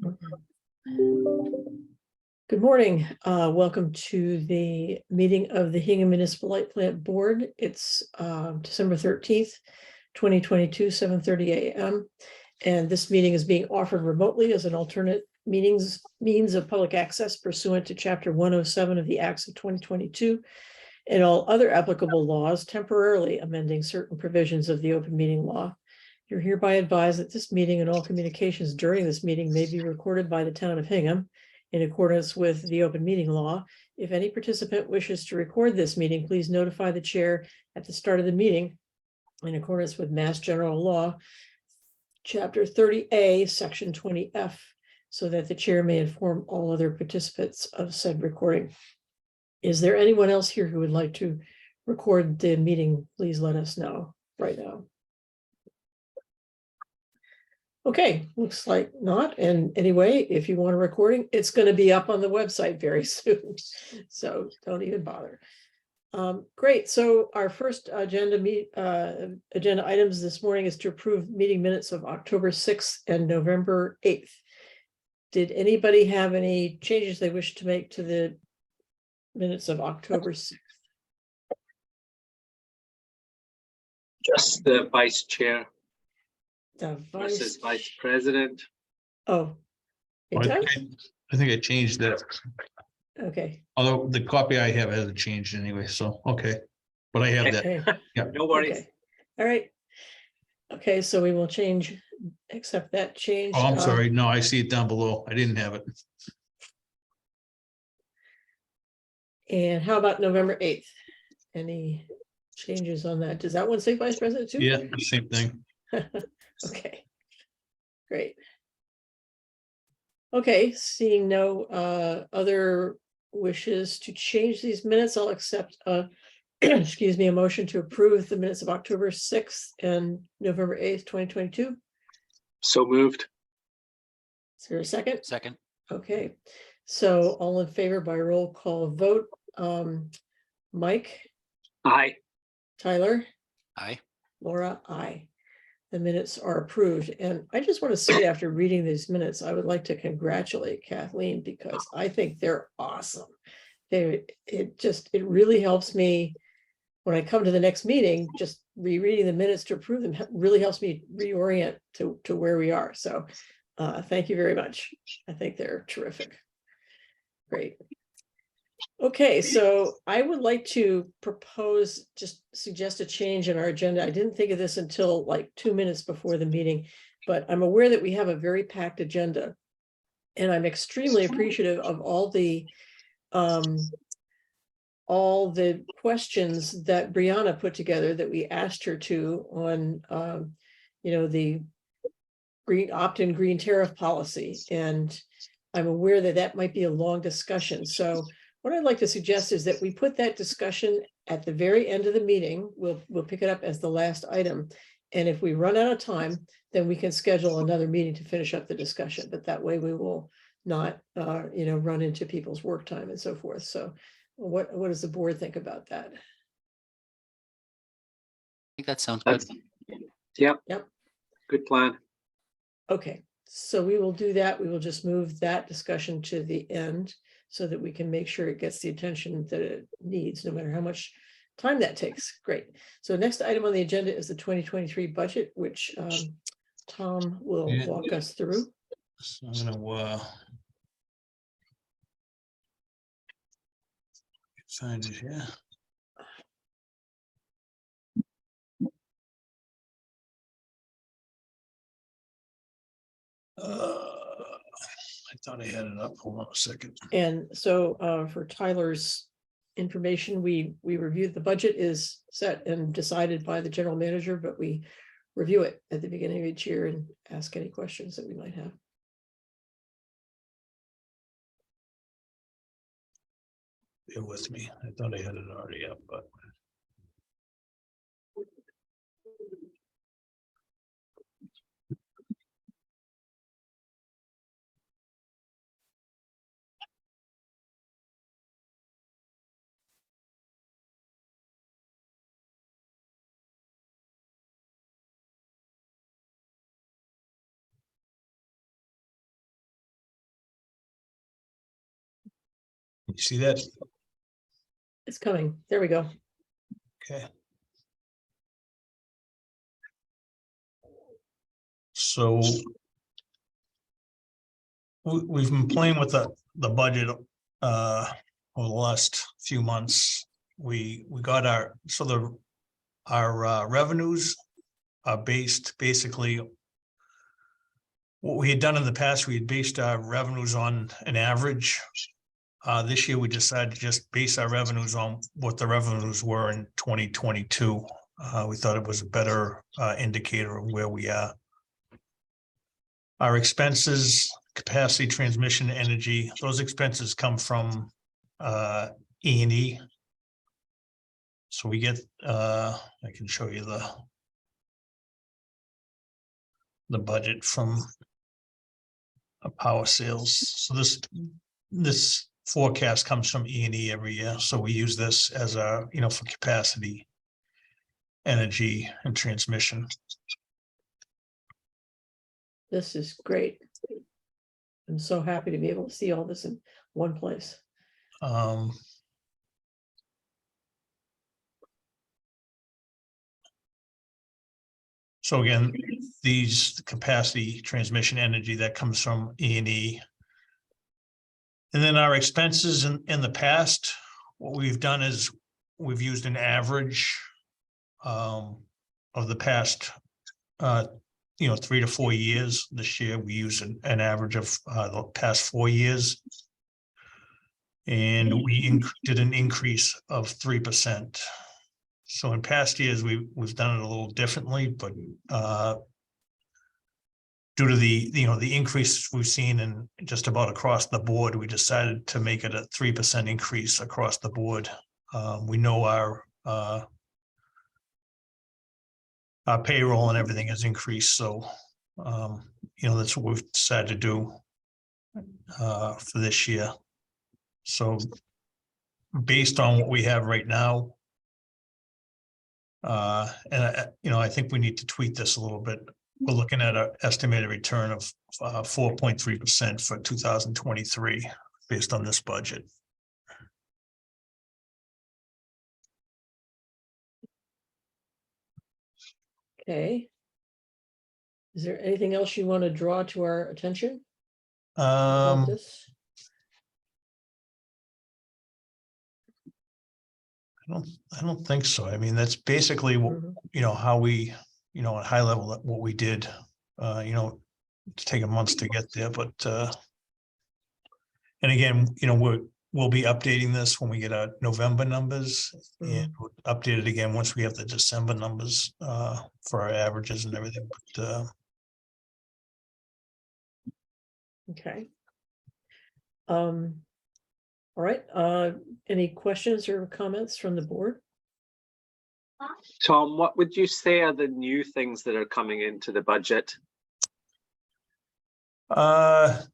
Good morning. Welcome to the meeting of the Hingham Municipal Light Plant Board. It's December 13th, 2022, 7:30 a.m. And this meeting is being offered remotely as an alternate means of public access pursuant to Chapter 107 of the Acts of 2022 and all other applicable laws, temporarily amending certain provisions of the open meeting law. You're hereby advised that this meeting and all communications during this meeting may be recorded by the town of Hingham in accordance with the open meeting law. If any participant wishes to record this meeting, please notify the chair at the start of the meeting in accordance with Mass General Law, Chapter 30A, Section 20F, so that the chair may inform all other participants of said recording. Is there anyone else here who would like to record the meeting? Please let us know right now. Okay, looks like not. And anyway, if you want a recording, it's going to be up on the website very soon. So don't even bother. Great. So our first agenda items this morning is to approve meeting minutes of October 6th and November 8th. Did anybody have any changes they wish to make to the minutes of October 6th? Just the vice chair The versus vice president. Oh, it I does? think I changed that. Okay. Although the copy I have hasn't changed anyway, so okay. But I have that. Okay. Yeah. No worries. Okay. All right. Okay, so we will accept that change. Oh, I'm sorry. No, I see it down below. I didn't have it. And how about November 8th? Any changes on that? Does that one say vice president too? Yeah, same thing. Okay, great. Okay, seeing no other wishes to change these minutes, I'll accept excuse me, a motion to approve the minutes of October 6th and November 8th, 2022. So moved. Is there a second? Second. Okay, so all in favor by roll call vote. Mike? Aye. Tyler? Aye. Laura? Aye. The minutes are approved. And I just want to say, after reading these minutes, I would like to congratulate Kathleen because I think they're awesome. It really helps me when I come to the next meeting. Just rereading the minutes to approve them really helps me reorient to where we are. So thank you very much. I think they're terrific. Great. Okay, so I would like to suggest a change in our agenda. I didn't think of this until like 2 minutes before the meeting, but I'm aware that we have a very packed agenda. And I'm extremely appreciative of all the questions that Brianna put together that we asked her to on the opt-in green tariff policy. And I'm aware that that might be a long discussion. So what I'd like to suggest is that we put that discussion at the very end of the meeting. We'll pick it up as the last item. And if we run out of time, then we can schedule another meeting to finish up the discussion. But that way we will not, run into people's work time and so forth. So what does the board think about that? I think that sounds good. Yep. Yep. Good plan. Okay, so we will do that. We will just move that discussion to the end so that we can make sure it gets the attention that it needs, no matter how much time that takes. Great. So next item on the agenda is the 2023 budget, which Tom will walk us through. So I'm gonna find it here. I thought I had it up. Hold on a second. And so for Tyler's information, we reviewed the budget is set and decided by the general manager, but we review it at the beginning of each year and ask any questions that we might have. Bear with me. I thought I had it already up, but You see that? It's coming. There we go. Okay. So we've been playing with the budget over the last few months. We got our revenues are based basically what we had done in the past. We had based our revenues on an average. This year we decided to just base our revenues on what the revenues were in 2022. We thought it was a better indicator of where we are. Our expenses, capacity, transmission, energy, those expenses come from E&E. So we get, I can show you the budget from power sales. So this forecast comes from E&E every year. So we use this as a, for capacity, energy, and transmission. This is great. I'm so happy to be able to see all this in one place. So again, these capacity, transmission, energy, that comes from E&E. And then our expenses in the past, what we've done is we've used an average of the past 3 to 4 years. This year we use an average of the past 4 years, and we did an increase of 3%. So in past years we've done it a little differently, but due to the increase we've seen in just about across the board, we decided to make it a 3% increase across the board. We know our payroll and everything has increased, so that's what we've decided to do for this year. So based on what we have right now, and I think we need to tweak this a little bit. We're looking at an estimated return of 4.3% for 2023 based on this budget. Okay. Is there anything else you want to draw to our attention about this? I don't think so. I mean, that's basically what, how we, at high level, what we did. It's taken months to get there, but and again, we'll be updating this when we get our November numbers, and we'll update it again once we have the December numbers for our averages and everything. But okay. All right. Any questions or comments from the board? Tom, what would you say are the new things that are coming into the budget? They're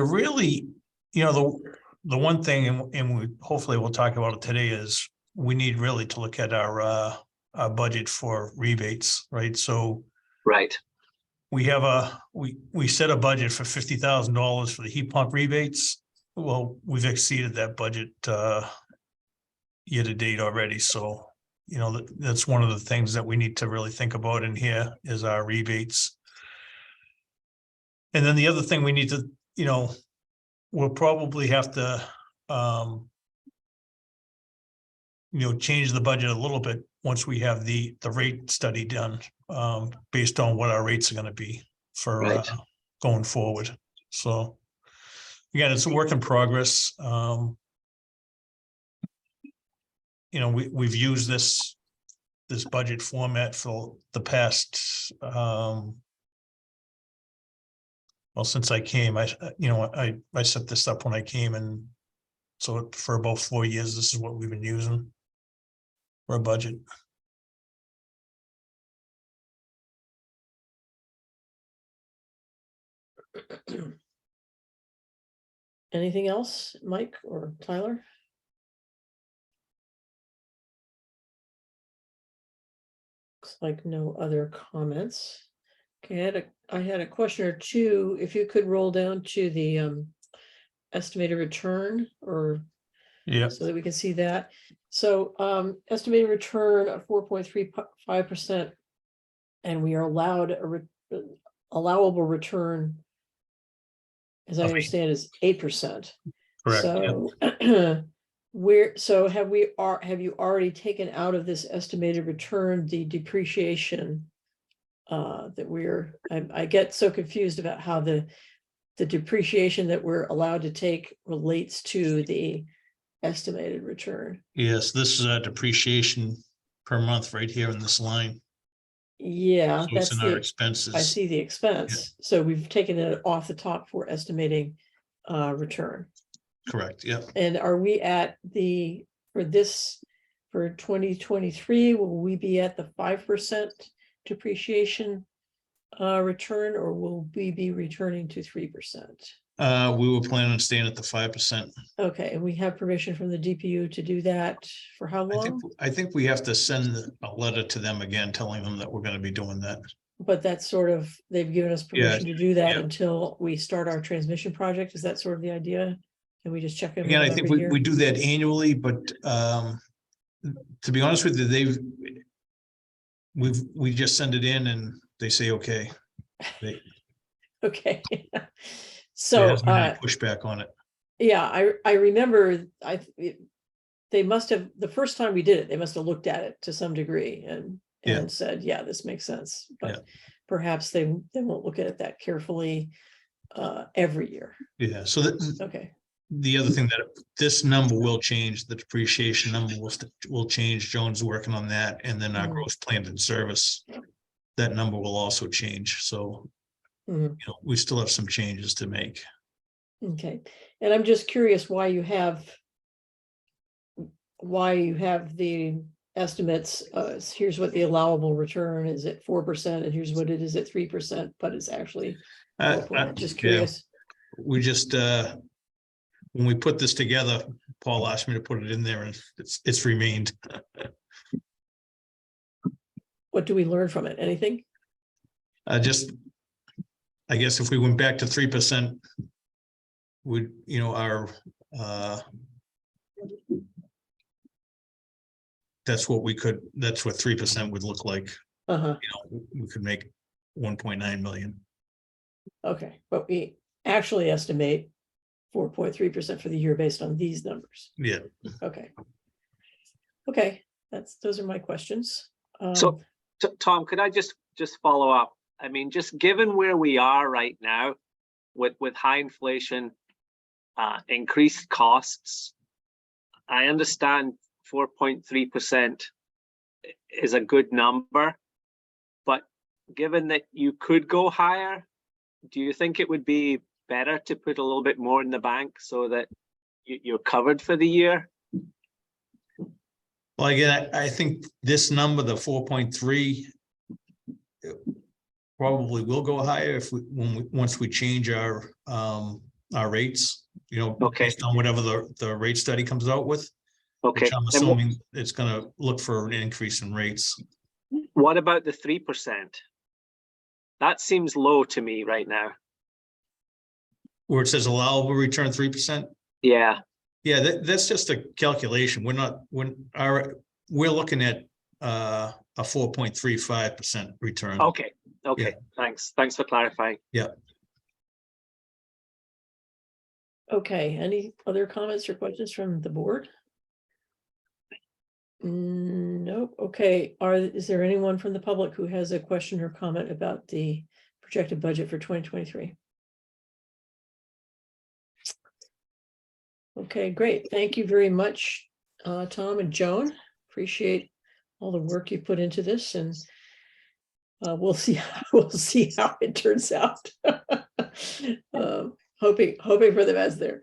really, the one thing, and we hopefully we'll talk about it today, is we need really to look at our budget for rebates, right? So right, we have we set a budget for $50,000 for the heat pump rebates. Well, we've exceeded that budget year to date already. So that's one of the things that we need to really think about in here is our rebates. And then the other thing we need to, we'll probably have to, change the budget a little bit once we have the rate study done, based on what our rates are going to be for going forward. So again, it's a work in progress. We've used this budget format for the past, well, since I came, I set this up when I came, and so for about 4 years, this is what we've been using for a budget. Anything else, Mike or Tyler? Looks like no other comments. Okay, I had a question or two. If you could roll down to the estimated return, or Yeah, so that we can see that. So estimated return of 4.35%, and we are allowed allowable return, as I Of understand, is 8%. correct. Yeah. So have you already taken out of this estimated return the depreciation? That I get so confused about how the depreciation that we're allowed to take relates to the estimated return. Yes, this is a depreciation per month right here in this line. Yeah, So it's that's in our I expenses. see the expense. So we've taken it off the top for estimating return. Correct. Yeah. And are we at for 2023, will we be at the 5% depreciation return, or will we be returning to 3%? We were planning on staying at the 5%. Okay, and we have permission from the DPU to do that for how long? I think we have to send a letter to them again, telling them that we're going to be doing that. But that's sort of, they've given us Yeah, permission to do that yeah. until we start our transmission project. Is that sort of the idea? Can we just check in? Again, I think we do that annually, but to be honest with you, we just send it in and they say, okay. Okay. There So, hasn't been any pushback on it. yeah, I remember they must have, the first time we did it, they must have looked at it to some degree and Yeah. said, yeah, this makes sense. But Yeah. perhaps they won't look at it that carefully every year. Yeah. So Okay. the other thing that this number will change, the depreciation number will change. Joan's working on that, and then our gross planned in service, that number will also change. So we still have some changes to make. Okay, and I'm just curious why you have the estimates. Here's what the allowable return is at 4%, and here's what it is at 3%, but it's actually 4%. Just curious. Yeah, we just when we put this together, Paul asked me to put it in there, and it's remained. What do we learn from it? Anything? I guess if we went back to 3%, would our that's what 3% would look like. We could make 1.9 million. Okay, but we actually estimate 4.3% for the year based on these numbers. Yeah. Okay, those are my questions. So Tom, could I just follow up? I mean, just given where we are right now with high inflation, increased costs, I understand 4.3% is a good number, but given that you could go higher, do you think it would be better to put a little bit more in the bank so that you're covered for the year? Well, again, I think this number, the 4.3, probably will go higher if once we change our rates, Okay. based on whatever the rate study comes out with. Okay. Which I'm assuming it's going to look for an increase in rates. What about the 3%? That seems low to me right now. Where it says allowable return 3%? Yeah. Yeah, that's just a calculation. We're looking at a 4.35% return. Okay. Yeah. Thanks for clarifying. Yeah. Okay, any other comments or questions from the board? Nope. Okay, is there anyone from the public who has a question or comment about the projected budget for 2023? Okay, great. Thank you very much, Tom and Joan. Appreciate all the work you put into this, and we'll see how it turns out. Hoping for the best there.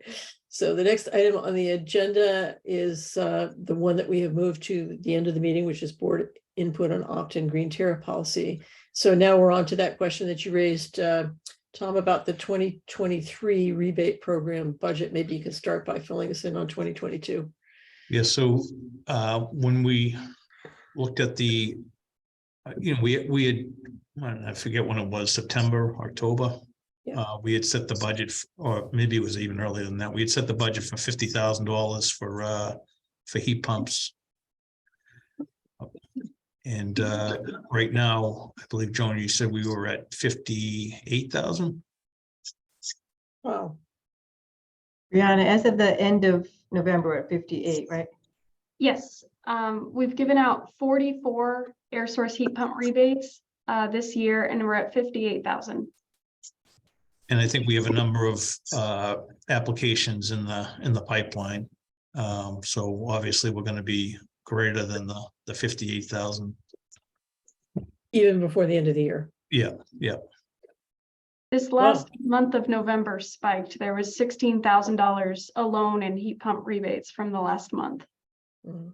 So the next item on the agenda is the one that we have moved to the end of the meeting, which is board input on opt-in green tariff policy. So now we're on to that question that you raised, Tom, about the 2023 rebate program budget. Maybe you can start by filling us in on 2022. Yeah, so when we looked at the, we had, I forget when it was, September, October. We had set the budget, or maybe it was even earlier than that. We had set the budget for $50,000 for heat pumps. And right now, I believe, Joan, you said we were at 58,000. Wow. Brianna, as of the end of November at 58, right? Yes, we've given out 44 air source heat pump rebates this year, and we're at 58,000. And I think we have a number of applications in the pipeline. So obviously we're going to be greater than the 58,000. Even before the end of the year. Yeah. This last month of November spiked. There was $16,000 alone in heat pump rebates from the last month. Mhm.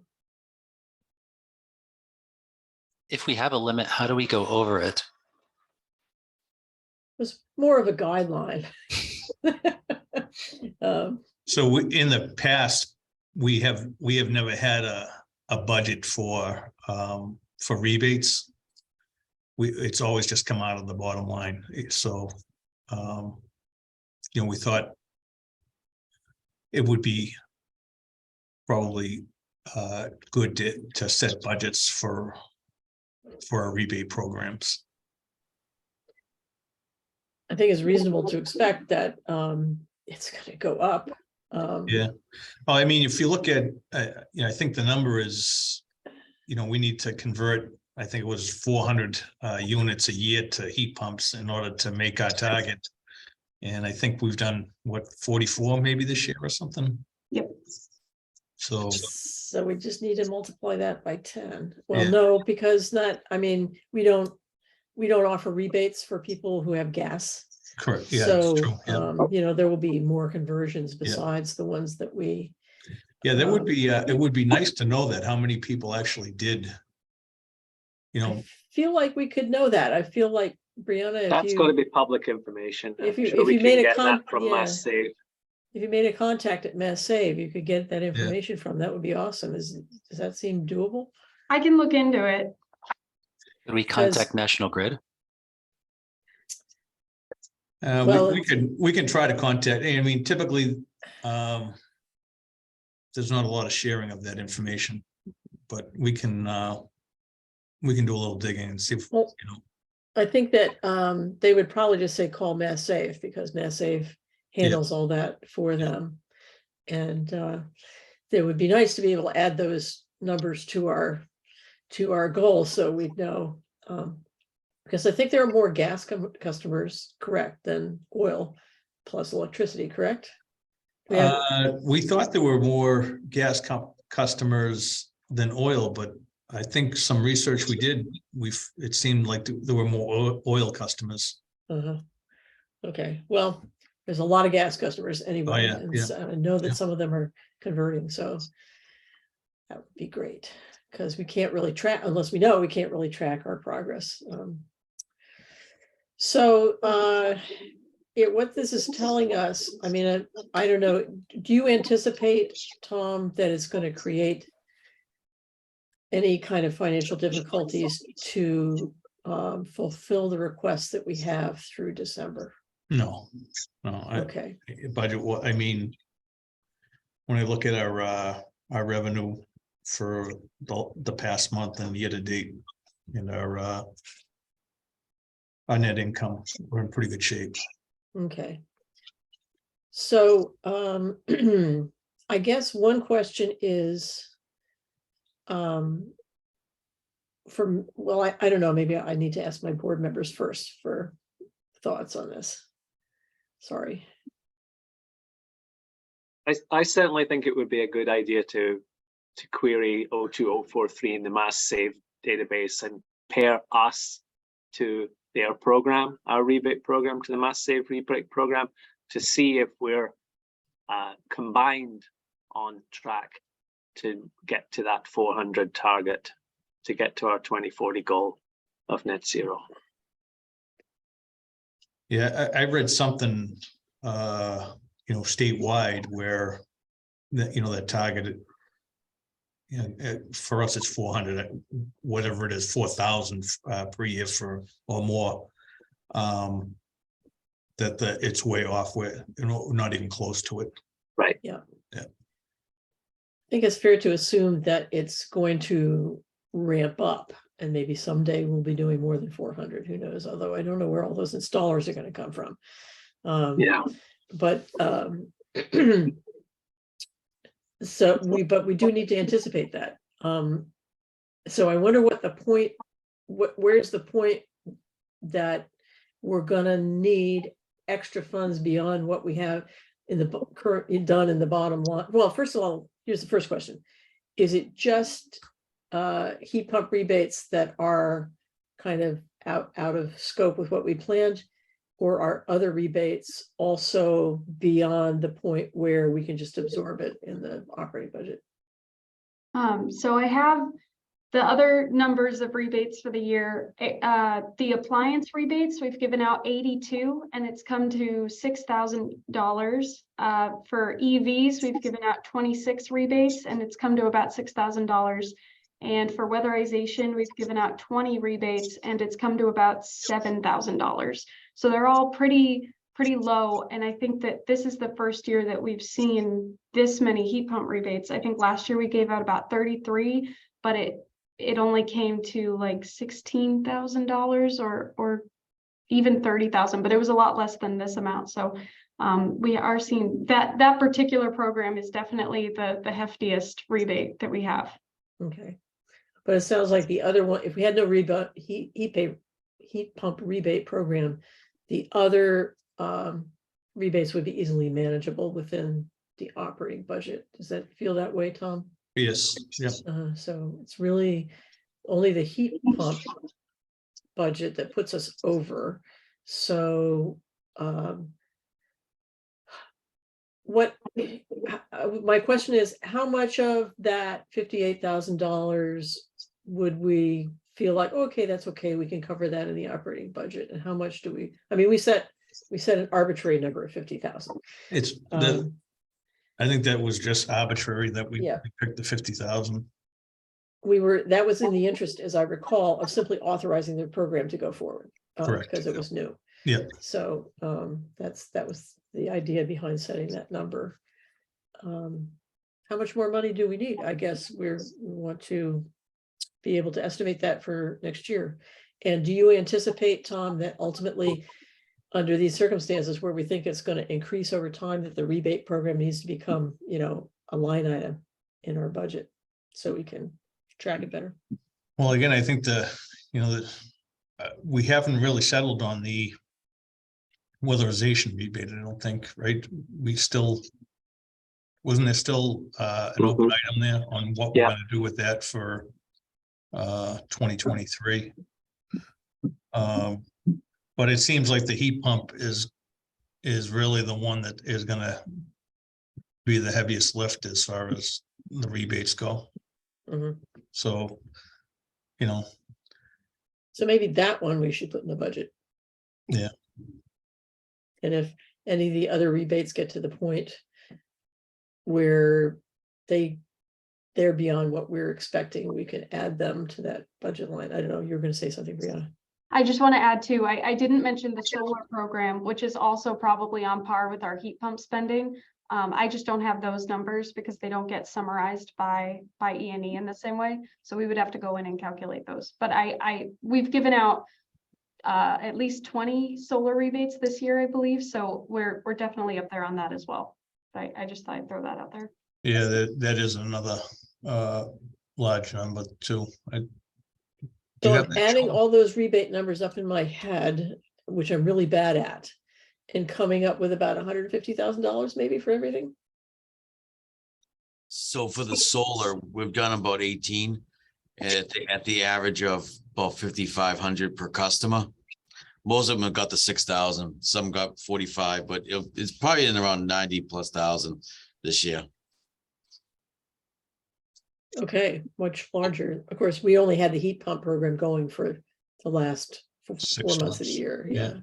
If we have a limit, how do we go over it? It was more of a guideline. So in the past, we have never had a budget for rebates. It's always just come out of the bottom line. So, we thought it would be probably good to set budgets for our rebate programs. I think it's reasonable to expect that it's going to go up. Yeah. Well, I mean, if you look at, I think the number is, we need to convert, I think it was 400 units a year to heat pumps in order to make our target. And I think we've done, 44 maybe this year or something? Yep. So we just need to multiply that by 10. Well, Yeah. no, because we don't offer rebates for people who have gas. correct. Yeah, So, it's true. Yeah. there will be more conversions besides the ones that we. Yeah, that would be, it would be nice to know that, how many people actually did, I feel like we could know that. I feel like, Brianna, That's got to be public information. if I'm you- sure if we you can made a get con- that from yeah. Mass Save. if you made a contact at Mass Save, you could get that information from. That would be awesome. Does that seem doable? I can look into it. Could we contact National Grid? Well, we can try to contact, I mean, typically, there's not a lot of sharing of that information, but we can do a little digging and see if, Well, I think that they would probably just say call Mass Save, because Mass Save handles all that for them. And it would be nice to be able to add those numbers to our goal, so we'd know. Because I think there are more gas customers, correct, than oil plus electricity, correct? we thought there were more gas customers than oil, but I think some research we did, it seemed like there were more oil customers. Okay, well, there's a lot of gas customers anyway. yeah, And yeah, so I know that yeah. some of them are converting, so that would be great, because we can't really track, unless we know, we can't really track our progress. So what this is telling us, I mean, I don't know, do you anticipate, Tom, that it's going to create any kind of financial difficulties to fulfill the requests that we have through December? No, Okay, budget, I mean, when I look at our revenue for the past month and year to date, and our net income, we're in pretty good shape. okay. So I guess one question is, I don't know, maybe I need to ask my board members first for thoughts on this. Sorry. I certainly think it would be a good idea to query 02043 in the Mass Save database and pair us to their program, our rebate program, to the Mass Save rebate program, to see if we're combined on track to get to that 400 target, to get to our 2040 goal of net zero. Yeah, I read something, statewide where that target, for us, it's 400, whatever it is, 4,000 per year or more. that it's way off, where, you know, not even close to it. Right. I think it's fair to assume that it's going to ramp up, and maybe someday we'll be doing more than 400, who knows, although I don't know where all those installers are going to come from. Yeah. But so we do need to anticipate that. So I wonder what the point, where's the point that we're gonna need extra funds beyond what we have in the current done in the bottom line? Well, first of all, here's the first question. Is it just heat pump rebates that are kind of out of scope with what we planned? Or are other rebates also beyond the point where we can just absorb it in the operating budget? So I have the other numbers of rebates for the year. The appliance rebates, we've given out 82, and it's come to $6,000. For EVs, we've given out 26 rebates, and it's come to about $6,000. And for weatherization, we've given out 20 rebates, and it's come to about $7,000. So they're all pretty low. And I think that this is the first year that we've seen this many heat pump rebates. I think last year we gave out about 33, but it only came to like $16,000 or even 30,000, but it was a lot less than this amount. So we are seeing that particular program is definitely the heftiest rebate that we have. Okay. But it sounds like the other one, if we had no heat pump rebate program, the other rebates would be easily manageable within the operating budget. Does that feel that way, Tom? Yes, yeah. So it's really only the heat pump budget that puts us over. So my question is, how much of that $58,000 would we feel like, okay, that's okay, we can cover that in the operating budget? And how much do we, I mean, we set an arbitrary number of 50,000. It's I think that was just arbitrary that we Yeah. picked the 50,000. That was in the interest, as I recall, of simply authorizing the program to go forward. Correct, Because it yeah. was new. Yeah. So that was the idea behind setting that number. How much more money do we need? I guess we want to be able to estimate that for next year. And do you anticipate, Tom, that ultimately, under these circumstances where we think it's going to increase over time, that the rebate program needs to become, a line item in our budget so we can track it better? Well, again, I think we haven't really settled on the weatherization rebate, I don't think, right? Wasn't there still an open item there on what we're going to do with that for 2023? But it seems like the heat pump is really the one that is going to be the heaviest lift as far as the rebates go. Mhm. So, So maybe that one we should put in the budget. Yeah. And if any of the other rebates get to the point where they're beyond what we're expecting, we can add them to that budget line. I don't know, you're going to say something, Brianna. I just want to add too, I didn't mention the solar program, which is also probably on par with our heat pump spending. I just don't have those numbers because they don't get summarized by E&E in the same way. So we would have to go in and calculate those. But we've given out at least 20 solar rebates this year, I believe. So we're definitely up there on that as well. I just thought I'd throw that out there. yeah, that is another large number too. So I'm adding all those rebate numbers up in my head, which I'm really bad at, and coming up with about $150,000 maybe for everything. So for the solar, we've done about 18 at the average of about 5,500 per customer. Most of them have got the 6,000, some got 45, but it's probably in around 90,000+ this year. Okay, much larger. Of course, we only had the heat pump program going for the last 4 months of the year. Yeah.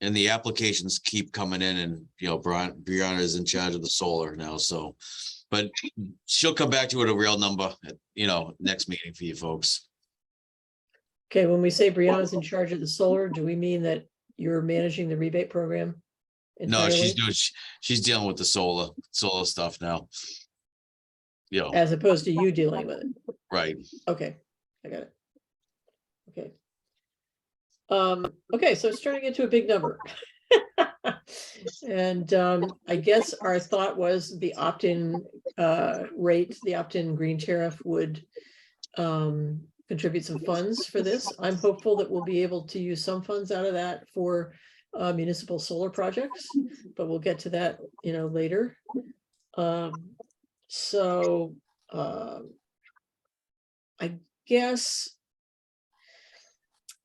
And the applications keep coming in, and Brianna is in charge of the solar now. So, but she'll come back to you with a real number at next meeting for you folks. Okay, when we say Brianna's in charge of the solar, do we mean that you're managing the rebate program No, she's entirely, doing, she's dealing with the solar stuff now. You know, as opposed to you dealing with it? right. Okay, I got it. Okay. Okay, so it's turning into a big number. And I guess our thought was the opt-in rate, the opt-in green tariff would contribute some funds for this. I'm hopeful that we'll be able to use some funds out of that for municipal solar projects, but we'll get to that, later. So I guess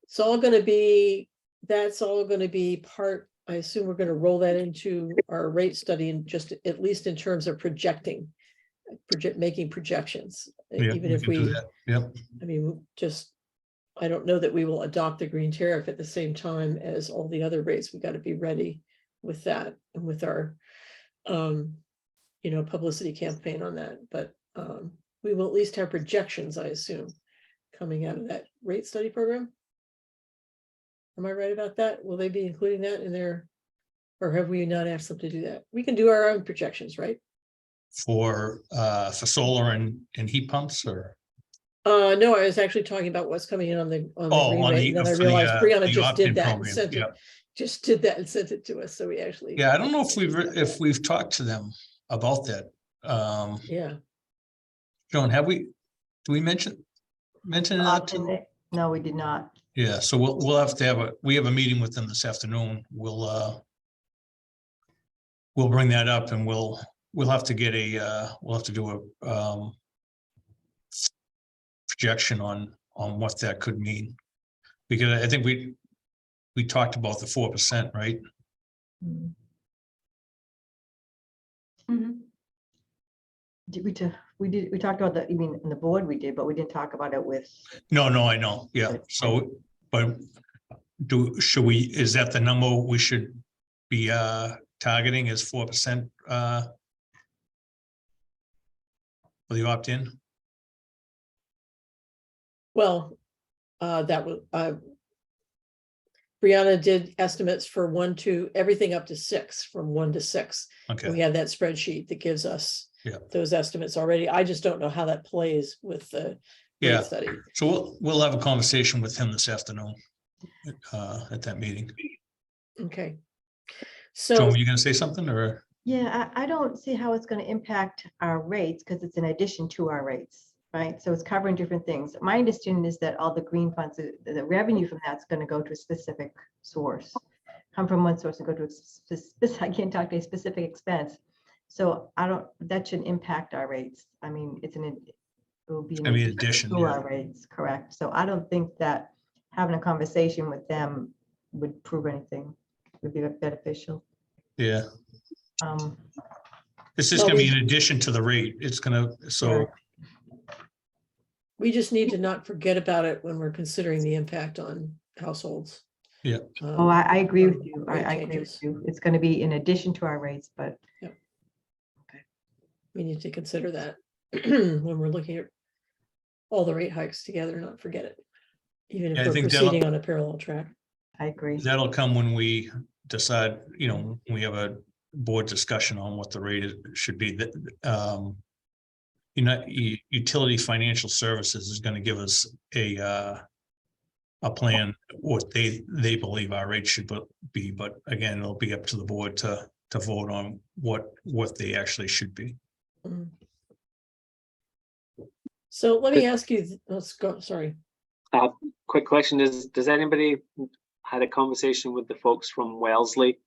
it's all gonna be, that's all gonna be part, I assume we're gonna roll that into our rate study and just at least in terms of making projections. Yeah, Even if can do we, that. Yep. I mean, I don't know that we will adopt the green tariff at the same time as all the other rates. We gotta be ready with that and with our, publicity campaign on that, but we will at least have projections, I assume, coming out of that rate study program. Am I right about that? Will they be including that in their, or have we not asked them to do that? We can do our own projections, right? For solar and heat pumps, or? No, I was actually talking about what's coming in on the Oh, green on rate, the- and then I for the, realized Brianna the just opt-in did that and program, sent it. yeah. Just did that and sent it to us, so we actually. Yeah, I don't know if we've talked to them about that. Yeah, John, do we mention that to them? Opt-in, no, we did not. Yeah, so we'll have to we have a meeting with them this afternoon. We'll bring that up, and we'll have to get we'll have to do a projection on what that could mean. Because I think we talked about the 4%, right? Mm. Mhm. We talked about the, you mean in the board we did, but we didn't talk about it with. No, I know, yeah, so, but is that the number we should be targeting is 4% for the opt-in? well, that was, Brianna did estimates for 1 to everything up to 6, from 1 to 6. And we Okay, have that spreadsheet that gives us Yeah. those estimates already. I just don't know how that plays with the Yeah. rate study. so we'll have a conversation with him this afternoon at that meeting. Okay. John, So, were you gonna say something, or? Yeah, I don't see how it's going to impact our rates because it's in addition to our rates, right? So it's covering different things. My understanding is that all the green funds, the revenue from that's going to go to a specific source, come from one source and go to I can't talk to a specific expense. So that shouldn't impact our rates. I mean, it will be Gonna be an addition, to yeah. our rates, correct? So I don't think that having a conversation with them would prove anything, would be beneficial. Yeah, Um, it's just Well, gonna be in addition to the rate. It's gonna, so, Right. we just need to not forget about it when we're considering the impact on households. Yeah. Oh, I agree with you. rate I agree with changes. you. It's going to be in addition to our rates, but We need to consider that when we're looking at all the rate hikes together, not forget it. Even Yeah, I if we're think that'll- proceeding on a parallel track. I agree. that'll come when we decide, when we have a board discussion on what the rate should be. That, Utility Financial Services is gonna give us a plan, what they believe our rate should be, but again, it'll be up to the board to vote on what they actually should be. Mm. So let me ask you, let's go, sorry. Quick question is, does anybody had a conversation with the folks from Wellesley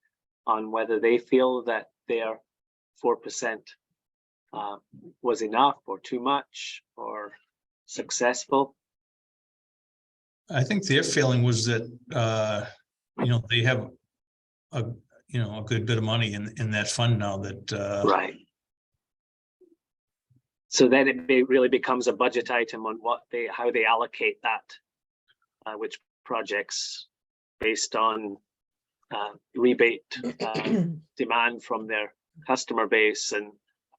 on whether they feel that their 4% was enough or too much or successful? I think their feeling was that, they have a good bit of money in that fund now that, Right. So then it really becomes a budget item on how they allocate that, which projects based on rebate demand from their customer base and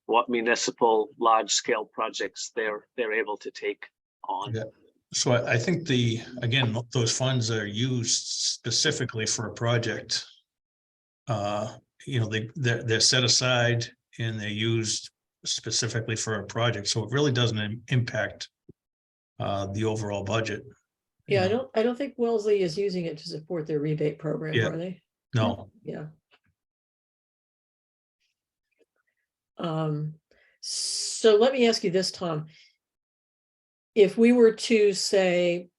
what municipal large scale projects they're able to take on. Yeah. So I think again, those funds are used specifically for a project. They're set aside and they're used specifically for a project, so it really doesn't impact the overall budget. Yeah, You know? I don't think Wellesley is using it to support their rebate program, Yeah. are they? No, Yeah. So let me ask you this, Tom. If we were to say,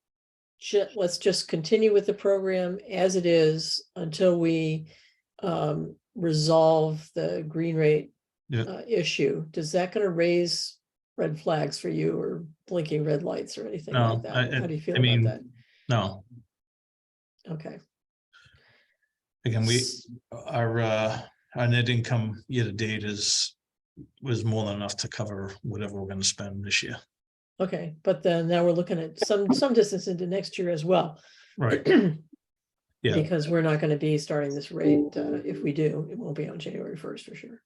let's just continue with the program as it is until we resolve the green rate Yeah. issue, does that gonna raise red flags for you or blinking red lights or anything No, like that? How do you feel I about mean, that? no, Okay. again, our net income year to date was more than enough to cover whatever we're gonna spend this year. Okay, but then now we're looking at some distance into next year as well. Right. Yeah, Because we're not gonna be starting this rate, if we do, it won't be on January 1st for sure.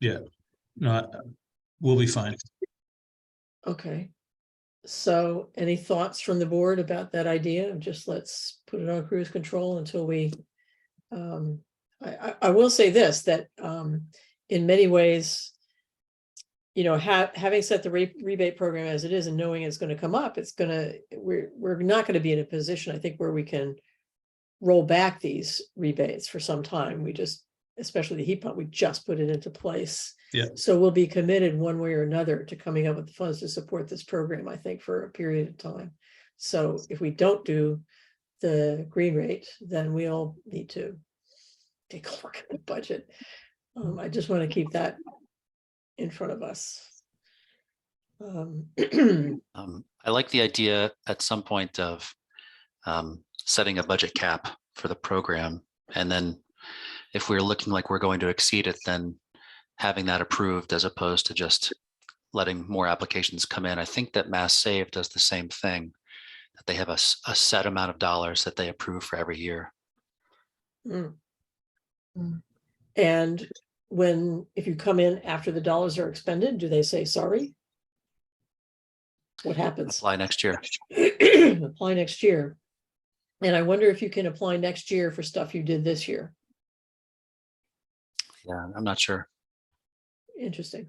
no, we'll be fine. Okay. So any thoughts from the board about that idea of just let's put it on cruise control until we, I will say this, that, in many ways, having set the rebate program as it is and knowing it's gonna come up, we're not gonna be in a position, I think, where we can roll back these rebates for some time. We just, especially the heat pump, we just put it into place. Yeah. So we'll be committed one way or another to coming up with the funds to support this program, I think, for a period of time. So if we don't do the green rate, then we'll need to take a look at the budget. I just want to keep that in front of us. I like the idea at some point of setting a budget cap for the program. And then if we're looking like we're going to exceed it, then having that approved as opposed to just letting more applications come in. I think that Mass Save does the same thing, that they have a set amount of dollars that they approve for every year. And if you come in after the dollars are expended, do they say sorry? What happens? Apply next year. Apply next year. And I wonder if you can apply next year for stuff you did this year. Yeah, I'm not sure. Interesting.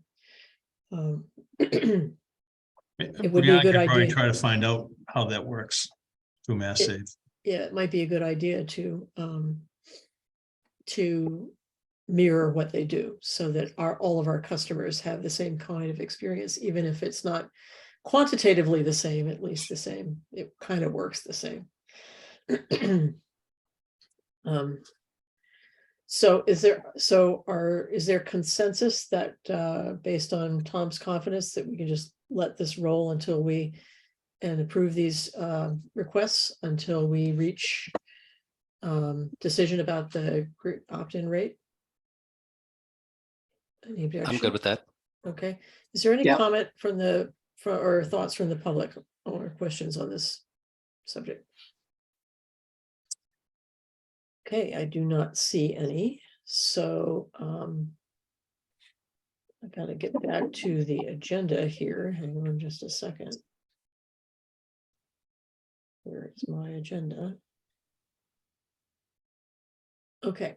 It would be a good Probably idea. try to find out how that works through Mass Save. Yeah, it might be a good idea to mirror what they do so that all of our customers have the same kind of experience, even if it's not quantitatively the same, at least the same. It kind of works the same. So is there consensus that based on Tom's confidence that we can just let this roll until and approve these requests until we reach decision about the opt-in rate? Any I'm objection? good with that. Okay. Is there any Yeah. comment or thoughts from the public or questions on this subject? Okay, I do not see any. So I gotta get back to the agenda here. Hang on just a second. Where is my agenda? Okay.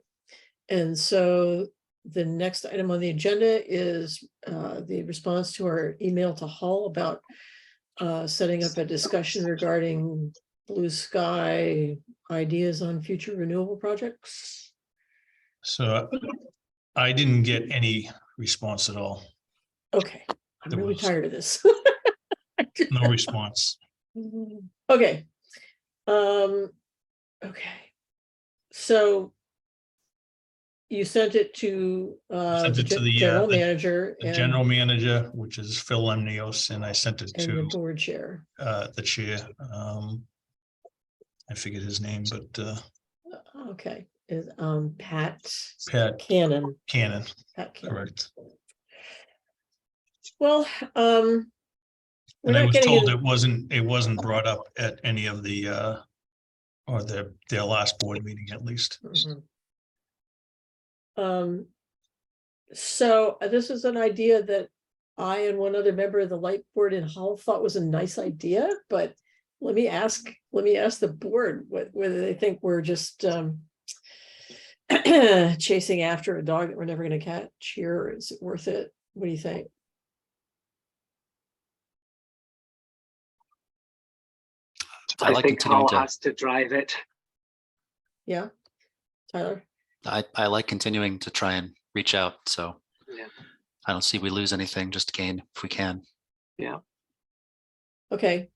And so the next item on the agenda is the response to our email to Hull about setting up a discussion regarding blue sky ideas on future renewable projects. So I didn't get any response at all. Okay, I'm There really was- tired of this. No response. Okay. Okay. So you sent it to Sent the it to the, general the- manager The and general manager, which is Phil Lemnios, and I sent it the to board chair. the chair. I forget his name, but Okay, is Pat Pat Cannon. Cannon, Pat Cannon. correct. Well, we're And I not was getting told into- it wasn't brought up at any of the or their last board meeting at least. Mhm. So this is an idea that I and one other member of the light board in Hull thought was a nice idea, but let me ask the board whether they think we're just chasing after a dog that we're never going to catch here, or is it worth it? What do you think? I like think continuing Carl to, has to drive it. Yeah, Tyler? I like continuing to try and reach out. So Yeah. I don't see we lose anything, just gain if we can. Yeah. Okay.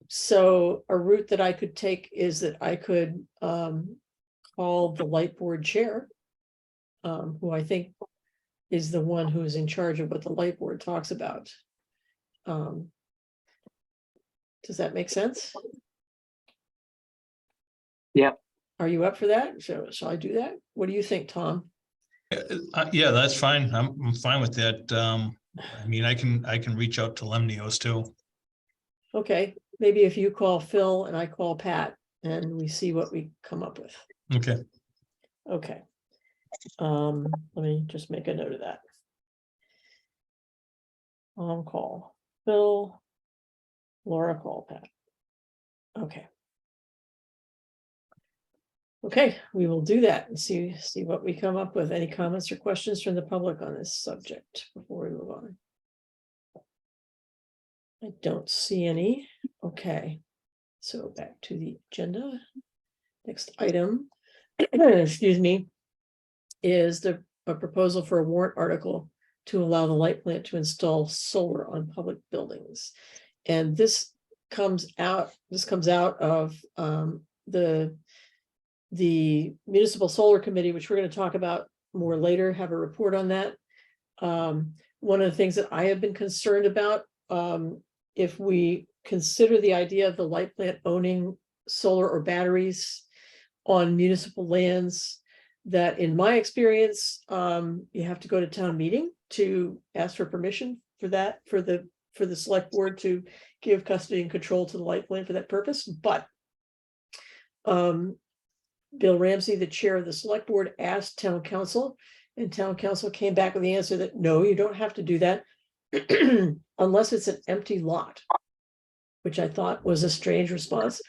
So a route that I could take is that I could call the light board chair, who I think is the one who is in charge of what the light board talks about. Does that make sense? Yep. Are you up for that? Shall I do that? What do you think, Tom? Yeah, that's fine. I'm fine with that. I mean, I can reach out to Lemnios too. Okay, maybe if you call Phil and I call Pat and we see what we come up with. Okay. Okay. Let me just make a note of that. On call, Phil, Laura, call Pat. Okay. Okay, we will do that and see what we come up with. Any comments or questions from the public on this subject before we move on? I don't see any. Okay. So back to the agenda. Next item, excuse me, is a proposal for a warrant article to allow the light plant to install solar on public buildings. And this comes out of the Municipal Solar Committee, which we're going to talk about more later, have a report on that. One of the things that I have been concerned about, if we consider the idea of the light plant owning solar or batteries on municipal lands, that in my experience, you have to go to town meeting to ask for permission for that, for the select board to give custody and control to the light plant for that purpose. But Bill Ramsey, the chair of the select board, asked town council, and town council came back with the answer that no, you don't have to do that unless it's an empty lot, which I thought was a strange response.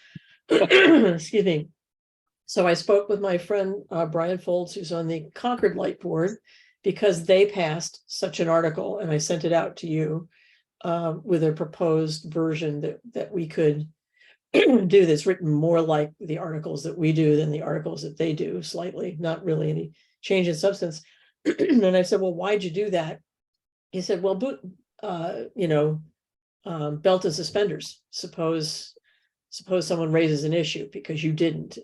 Excuse me. So I spoke with my friend Brian Folds, who's on the Concord Light Board, because they passed such an article, and I sent it out to you with a proposed version that we could do this, written more like the articles that we do than the articles that they do, slightly, not really any change in substance. And I said, well, why'd you do that? He said, well, belt and suspenders. Suppose someone raises an issue because you didn't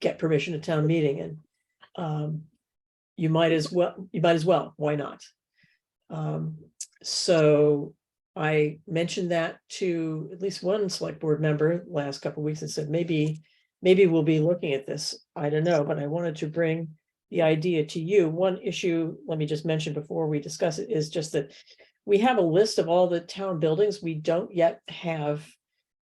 get permission at town meeting, and you might as well, why not? So I mentioned that to at least one select board member last couple of weeks and said, maybe we'll be looking at this. I don't know, but I wanted to bring the idea to you. One issue, let me just mention before we discuss it, is just that we have a list of all the town buildings. We don't yet have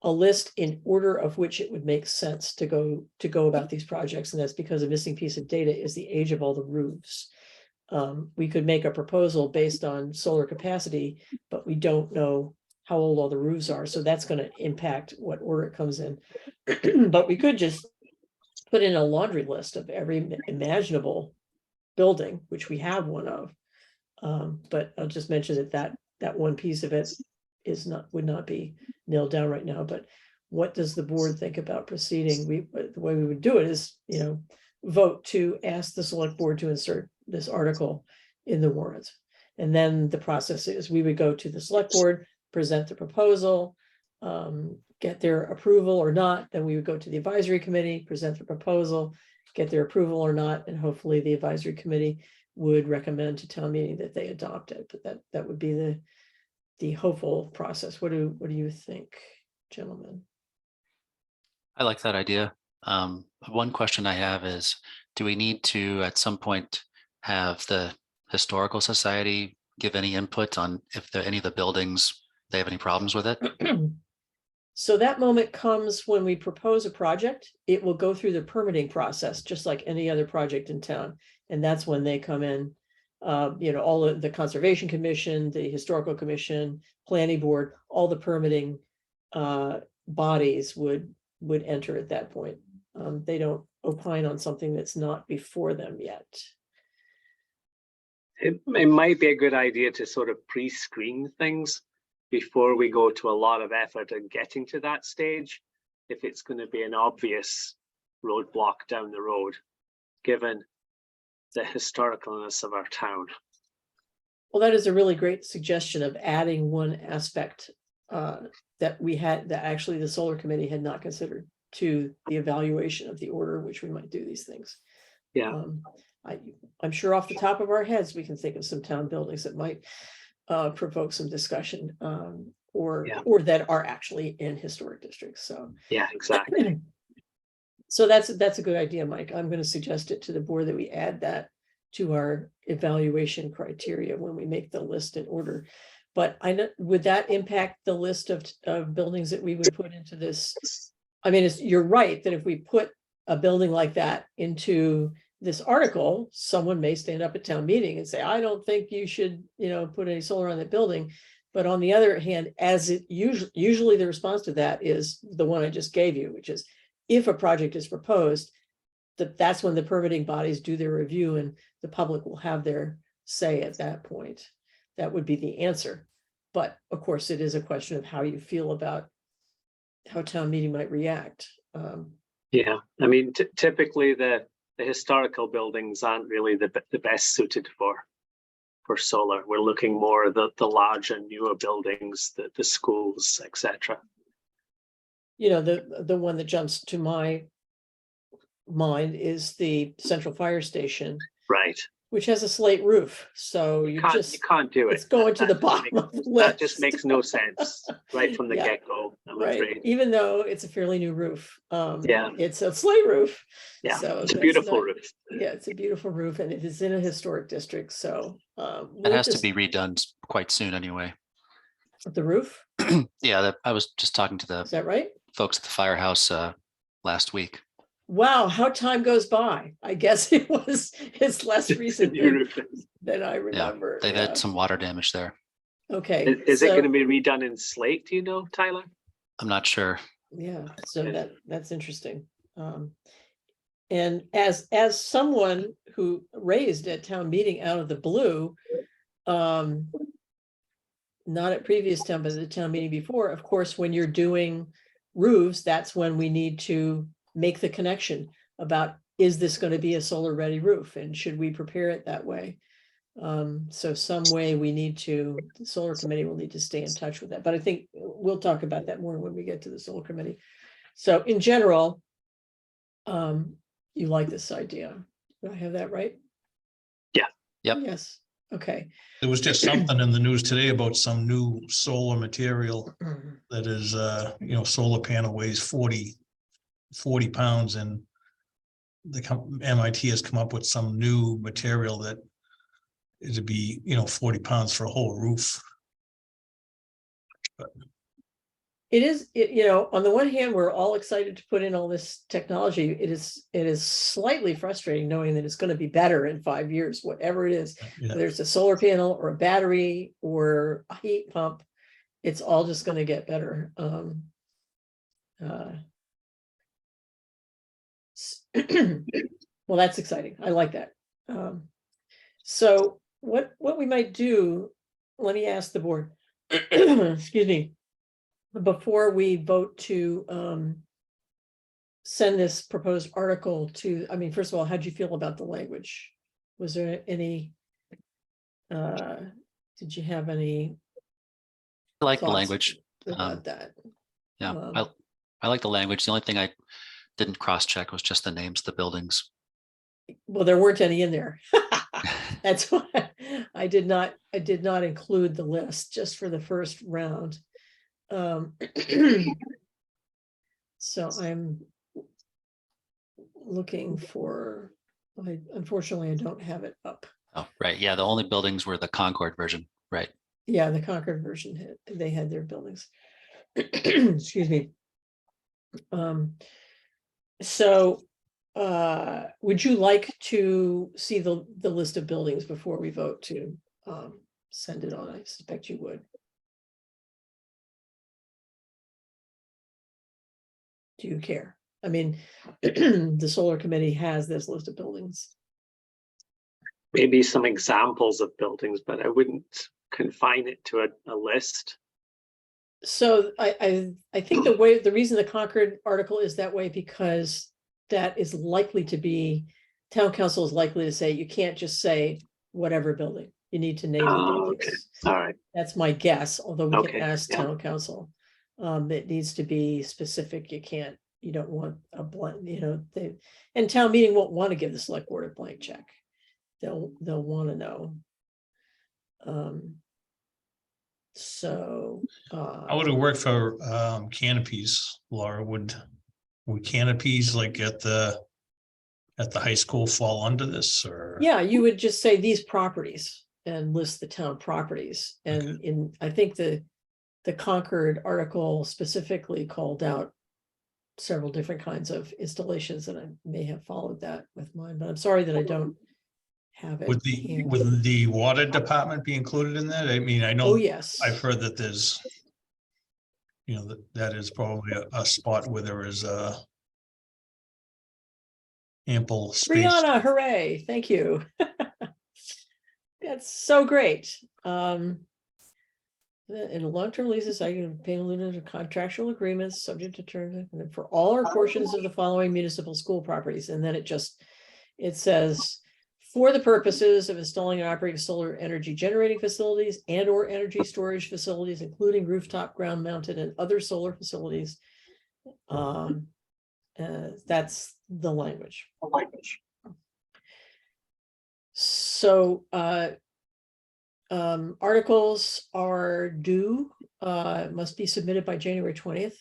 a list in order of which it would make sense to go about these projects. And that's because a missing piece of data is the age of all the roofs. We could make a proposal based on solar capacity, but we don't know how old all the roofs are. So that's going to impact what order it comes in. But we could just put in a laundry list of every imaginable building, which we have one of. But I'll just mention that one piece of it would not be nailed down right now. But what does the board think about proceeding? The way we would do it is, vote to ask the select board to insert this article in the warrant. And then the process is we would go to the select board, present the proposal, get their approval or not. Then we would go to the advisory committee, present the proposal, get their approval or not. And hopefully the advisory committee would recommend to town meeting that they adopt it. But that would be the hopeful process. What do you think, gentlemen? I like that idea. One question I have is, do we need to at some point have the Historical Society give any input on if any of the buildings, they have any problems with it? So that moment comes when we propose a project. It will go through the permitting process, just like any other project in town. And that's when they come in, all of the Conservation Commission, the Historical Commission, Planning Board, all the permitting bodies would enter at that point. They don't opine on something that's not before them yet. It might be a good idea to sort of pre-screen things before we go to a lot of effort in getting to that stage, if it's going to be an obvious roadblock down the road, given the historicalness of our town. Well, that is a really great suggestion of adding one aspect that we had, that actually the solar committee had not considered, to the evaluation of the order in which we might do these things. Yeah. I'm sure off the top of our heads, we can think of some town buildings that might provoke some discussion, or that are actually in historic districts. So Yeah, exactly. so that's a good idea, Mike. I'm going to suggest it to the board that we add that to our evaluation criteria when we make the list in order. But I know, would that impact the list of buildings that we would put into this? I mean, you're right that if we put a building like that into this article, someone may stand up at town meeting and say, I don't think you should, put any solar on that building. But on the other hand, as it usually the response to that is the one I just gave you, which is if a project is proposed, that's when the permitting bodies do their review and the public will have their say at that point. That would be the answer. But of course, it is a question of how you feel about how town meeting might react. Yeah, I mean, typically the historical buildings aren't really the best suited for solar. We're looking more at the larger, newer buildings, the schools, etc. The one that jumps to my mind is the central fire station, Right. which has a slate roof. So you can't do it. It's going to the bottom of the list. That just makes no sense right from the Yeah. get-go, I'm Right, afraid. even though it's a fairly new roof. Yeah. It's a slate roof. Yeah, So it's a that's beautiful not- roof. Yeah, it's a beautiful roof and it is in a historic district, so. It has to be redone quite soon anyway. The roof, Yeah, I was just talking to is the that right? folks at the firehouse last week. Wow, how time goes by. I guess it's less recent New roof. than I Yeah, remember. they've Yeah. had some water damage there. Okay. Is it so- going to be redone in slate, do you know, Tyler? I'm not sure. Yeah, so that's interesting. And as someone who raised at town meeting out of the blue, not at previous town, but at the town meeting before, of course, when you're doing roofs, that's when we need to make the connection about, is this going to be a solar ready roof and should we prepare it that way? So some way the solar committee will need to stay in touch with that, but I think we'll talk about that more when we get to the solar committee. So in general, you like this idea. Do I have that right? Yeah. Yep. Yes. Okay. There was just something in the news today about some new solar material that is, solar panel weighs 40 pounds, and MIT has come up with some new material that is to be, 40 pounds for a whole roof. It is, on the one hand, we're all excited to put in all this technology. It is slightly frustrating knowing that it's going to be better in 5 years, whatever it is. Yeah. Whether it's a solar panel or a battery or a heat pump, it's all just going to get better. Well, that's exciting. I like that. So what we might do, let me ask the board, excuse me, before we vote to send this proposed article to, first of all, how'd you feel about the language? Was there any, did you have any I like the thoughts language. about that? Yeah, I like the language. The only thing I didn't cross-check was just the names of the buildings. Well, there weren't any in there. That's why I did not include the list just for the first round. So I'm looking for, unfortunately, I don't have it up. Oh, right. Yeah, the only buildings were the Concord version. Right. Yeah, the Concord version, they had their buildings. Excuse me. So would you like to see the list of buildings before we vote to send it on? I suspect you would. Do you care? I mean, the solar committee has this list of buildings. Maybe some examples of buildings, but I wouldn't confine it to a list. So I think the reason the Concord article is that way, because that is likely to be, town council is likely to say, you can't just say whatever building. You need to name the Oh, okay. buildings. All right. That's my guess, although we Okay, can ask yeah. town council. It needs to be specific. You don't want a blank, and town meeting won't want to give the select board a blank check. They'll want to know. So. How would it work for canopies, Laura? Would canopies like at the high school fall under this, or? Yeah, you would just say these properties and list the town properties. And I think the Concord article specifically called out several different kinds of installations, and I may have followed that with mine, but I'm sorry that I don't have it. Would the water department be included in that? I mean, I know. Oh, yes. I've heard that there's, that is probably a spot where there is ample space. Brianna, hooray, thank you. That's so great. In long-term leases, I can pay limited contractual agreements subject to terms for all or portions of the following municipal school properties. And then it says, for the purposes of installing and operating solar energy generating facilities and or energy storage facilities, including rooftop, ground mounted and other solar facilities. That's the language. So, articles are due, must be submitted by January 20th.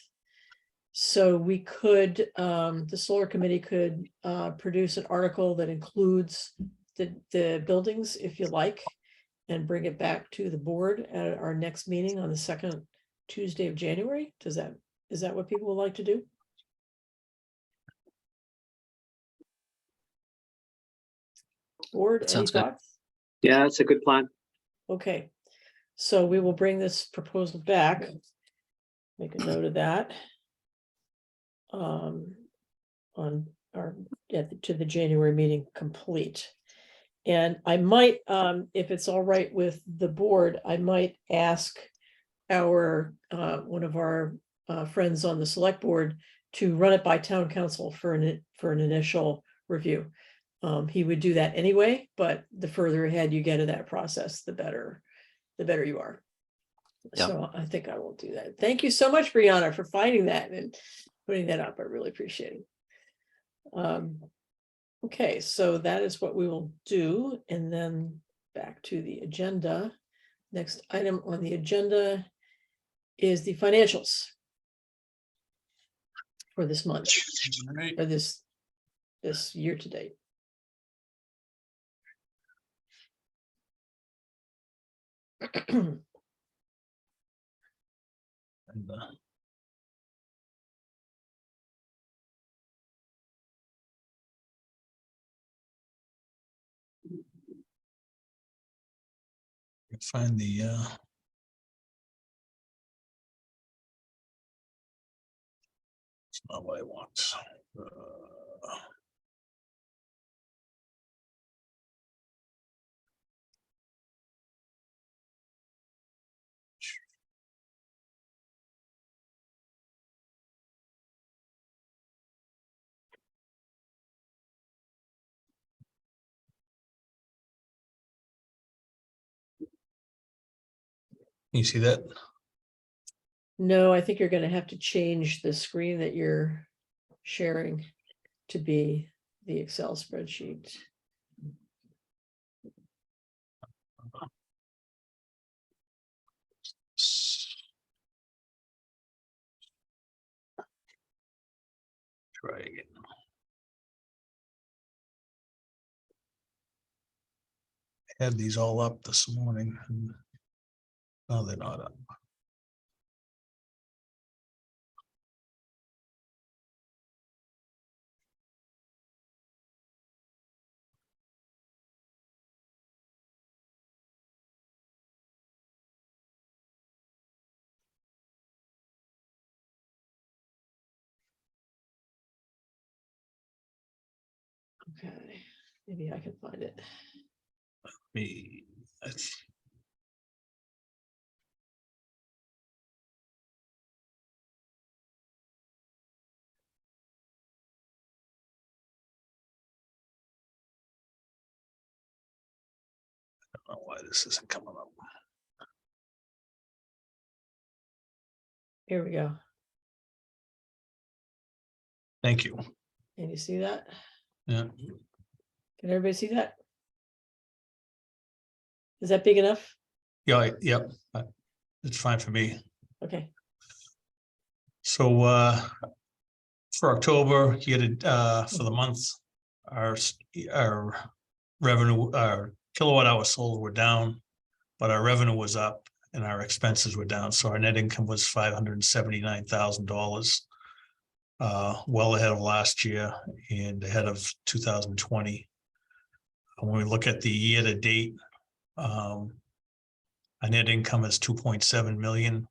So we could, the solar committee could produce an article that includes the buildings, if you like, and bring it back to the board at our next meeting on the second Tuesday of January. Is that what people would like to do? Board, any Sounds good. thoughts? Yeah, that's a good plan. Okay, so we will bring this proposal back. Make a note of that. On our, to the January meeting complete. And I might, if it's all right with the board, I might ask our, one of our friends on the select board to run it by town council for an initial review. He would do that anyway, but the further ahead you get in that process, the better you are. Yeah. So I think I will do that. Thank you so much, Brianna, for finding that and putting that up. I really appreciate it. Okay, so that is what we will do. And then back to the agenda. Next item on the agenda is the financials for this month, Right. or this year to date. And, find the it's not what I want. You see that? No, I think you're going to have to change the screen that you're sharing to be the Excel spreadsheet. Try again. I had these all up this morning. No, they're not up. Okay, maybe I can find it. Me, that's- I don't know why this isn't coming up. Here we go. Thank you. Can you see that? Yeah, Can everybody see that? Is that big enough? yeah, yep. It's fine for me. Okay, So for October, you had for the month, our revenue, our kilowatt hour sold were down, but our revenue was up and our expenses were down. So our net income was $579,000. Well ahead of last year and ahead of 2020. When we look at the year to date, our net income is 2.7 million.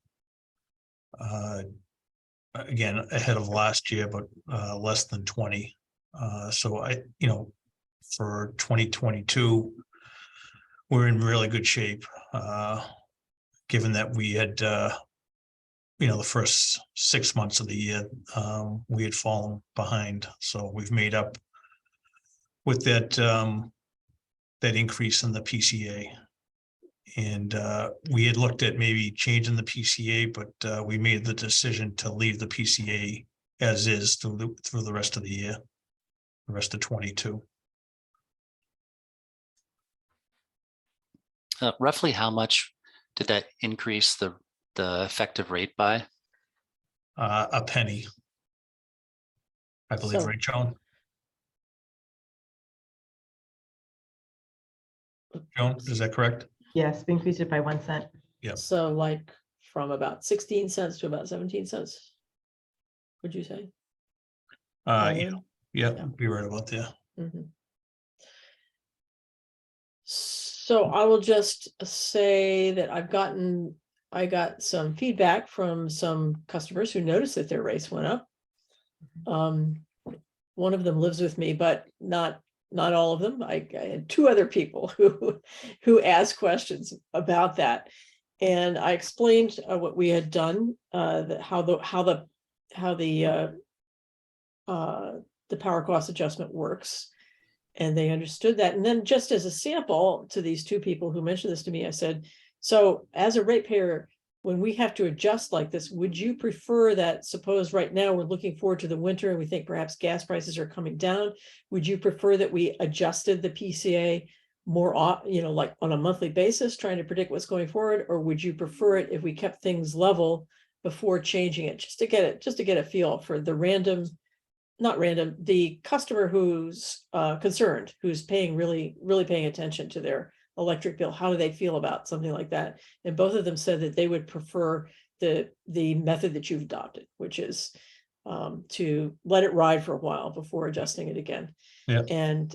Again, ahead of last year, but less than 20. So for 2022, we're in really good shape. Given that we had, the first 6 months of the year, we had fallen behind. So we've made up with that increase in the PCA. And we had looked at maybe changing the PCA, but we made the decision to leave the PCA as is through the rest of the year, the rest of 22. Roughly how much did that increase the effective rate by? A penny, I believe, So- right, Joan? Joan, is that correct? Yes, we increased it by 1 cent. so like from about 16 cents to about 17 cents. Would you say? All Yeah, in? yeah, Yeah. be right about there. Mhm. So I will just say that I got some feedback from some customers who noticed that their rates went up. One of them lives with me, but not all of them. I had two other people who asked questions about that. And I explained what we had done, how the power cost adjustment works. And they understood that. And then just as a sample to these two people who mentioned this to me, I said, so as a ratepayer, when we have to adjust like this, would you prefer that, suppose right now we're looking forward to the winter and we think perhaps gas prices are coming down, would you prefer that we adjusted the PCA more, like on a monthly basis, trying to predict what's going forward? Or would you prefer it if we kept things level before changing it, just to get a feel for the customer who's concerned, who's really paying attention to their electric bill? How do they feel about something like that? And both of them said that they would prefer the method that you've adopted, which is to let it ride for a while before adjusting it again. Yeah. And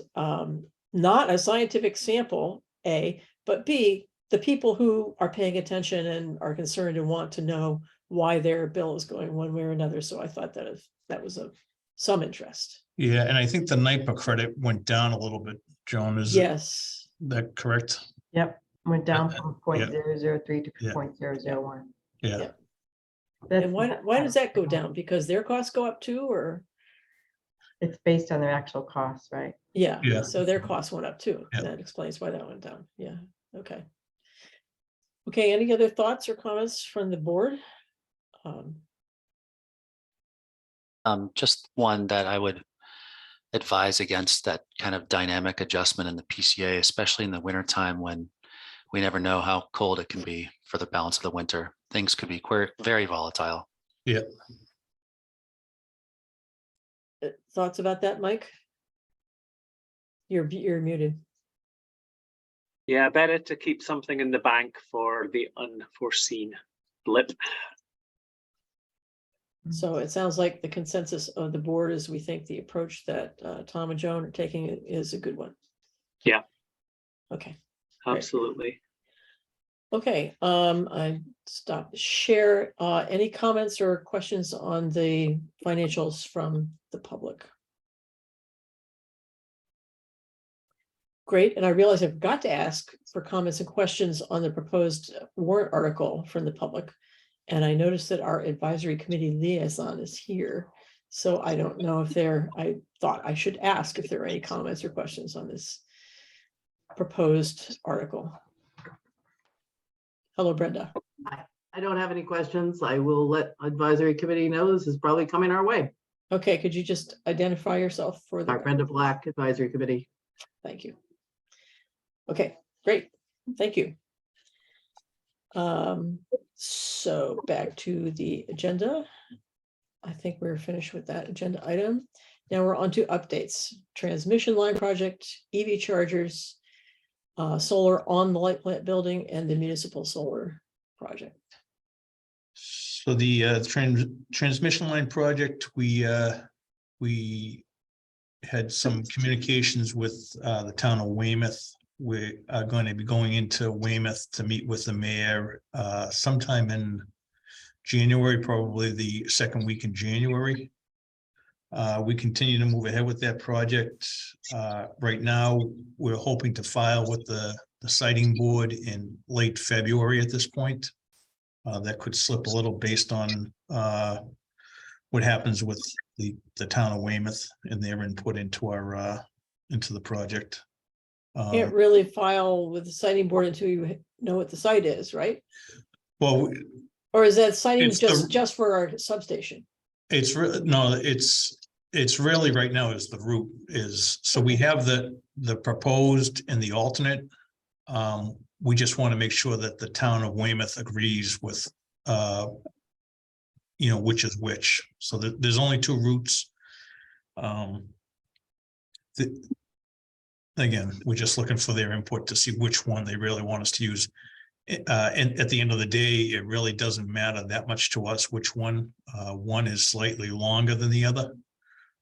not a scientific sample, A, but B, the people who are paying attention and are concerned and want to know why their bill is going one way or another. So I thought that was of some interest. Yeah, and I think the NIPA credit went down a little bit, Joan, is Yes. that correct? Yep, went down from Yeah. 0.003 to Yeah. 0.001. Yeah. Yeah. That's And why does that go down? Because their costs go up too, or? It's based on their actual costs, right? Yeah, Yeah. so their costs went up too. Yeah. That explains why that went down. Yeah, okay. Okay, any other thoughts or comments from the board? Just one that I would advise against, that kind of dynamic adjustment in the PCA, especially in the wintertime when we never know how cold it can be for the balance of the winter. Things could be very volatile. Yeah. Thoughts about that, Mike? You're muted. Yeah, better to keep something in the bank for the unforeseen blip. So it sounds like the consensus of the board is we think the approach that Tom and Joan are taking is a good one. Yeah. Okay. Great. Absolutely. Okay, I stopped share. Any comments or questions on the financials from the public? Great, and I realize I forgot to ask for comments and questions on the proposed warrant article from the public. And I noticed that our advisory committee liaison is here. So I don't know if I thought I should ask if there are any comments or questions on this proposed article. Hello, Brenda. I don't have any questions. I will let advisory committee know this is probably coming our way. Okay, could you just identify yourself for the Brenda Black, advisory committee. Thank you. Okay, great. Thank you. So back to the agenda. I think we're finished with that agenda item. Now we're on to updates. Transmission line project, EV chargers, solar on the light plant building, and the municipal solar project. So the transmission line project, we had some communications with the town of Weymouth. We are going to be going into Weymouth to meet with the mayor sometime in January, probably the second week in January. We continue to move ahead with that project. Right now, we're hoping to file with the siting board in late February at this point. That could slip a little based on what happens with the town of Weymouth and their input into our into the project. Can't really file with the siting board until you know what the site is, right? Well, Or is that siting It's the- just for our substation? it's really right now is the route is, so we have the proposed and the alternate. We just want to make sure that the town of Weymouth agrees with which is which. So there's only two routes. Again, we're just looking for their input to see which one they really want us to use. And at the end of the day, it really doesn't matter that much to us which one. One is slightly longer than the other.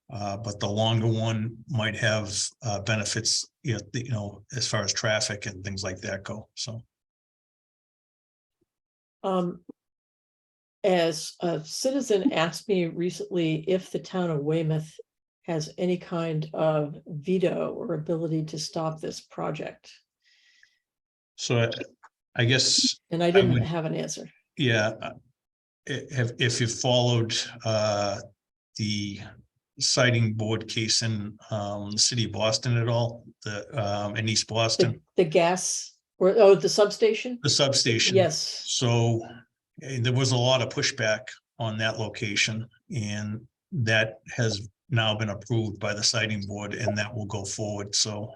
But the longer one might have benefits, as far as traffic and things like that go. So. As a citizen asked me recently if the town of Weymouth has any kind of veto or ability to stop this project. So I guess. And I didn't have an answer. Yeah. If you followed the siting board case in the city of Boston at all, in East Boston. The gas or the substation? The substation. Yes. So there was a lot of pushback on that location, and that has now been approved by the siting board, and that will go forward. So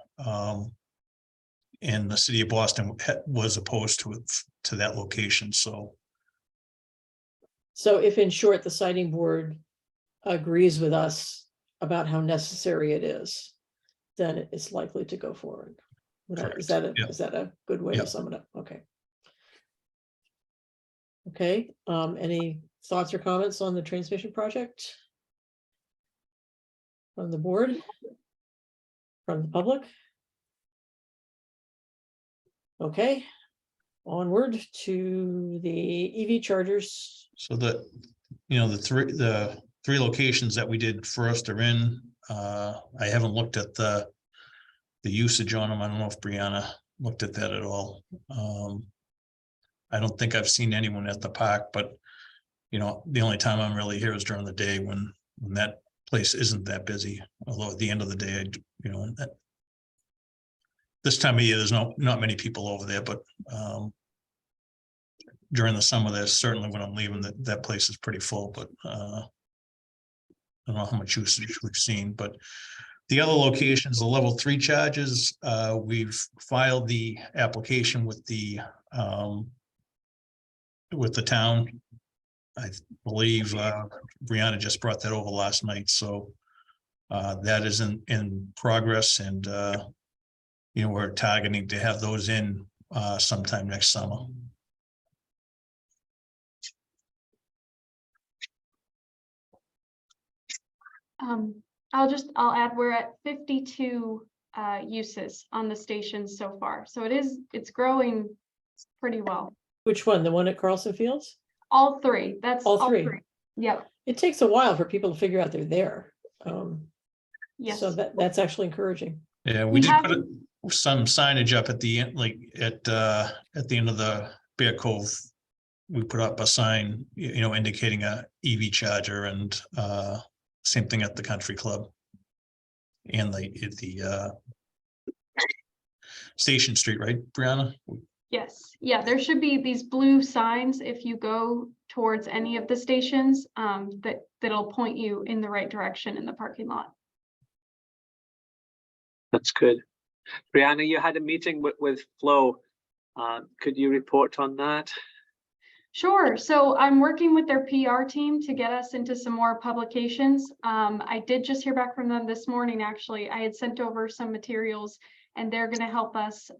and the city of Boston was opposed to that location. So if in short, the siting board agrees with us about how necessary it is, then it's likely to go forward. Is that a good way to sum it up? Okay. Okay. Any thoughts or comments on the transmission project from the board, from the public? Okay. Onward to the EV chargers. So the three locations that we did first are in. I haven't looked at the usage on them. I don't know if Brianna looked at that at all. I don't think I've seen anyone at the park, but the only time I'm really here is during the day when that place isn't that busy. Although at the end of the day, this time of year there's not many people over there, but during the summer, there's certainly when I'm leaving that place is pretty full, but I don't know how much usage we've seen. But the other locations, the level 3 charges, we've filed the application with the town. I believe Brianna just brought that over last night, so that is in progress, and we're targeting to have those in sometime next summer. I'll add, we're at 52 uses on the station so far. So it's growing pretty well. Which one? The one at Carlson Fields? All three. That's all three. Yep. It takes a while for people to figure out they're there. Yes. So that's actually encouraging. Yeah, we some signage up at the end, like at the end of the Bear Cove. We put up a sign, indicating a EV charger, and same thing at the country club. And the Station Street, right, Brianna? Yes, yeah, there should be these blue signs if you go towards any of the stations, that'll point you in the right direction in the parking lot. That's good. Brianna, you had a meeting with Flo. Could you report on that? Sure. So I'm working with their PR team to get us into some more publications. I did just hear back from them this morning, actually. I had sent over some materials and they're going to help us.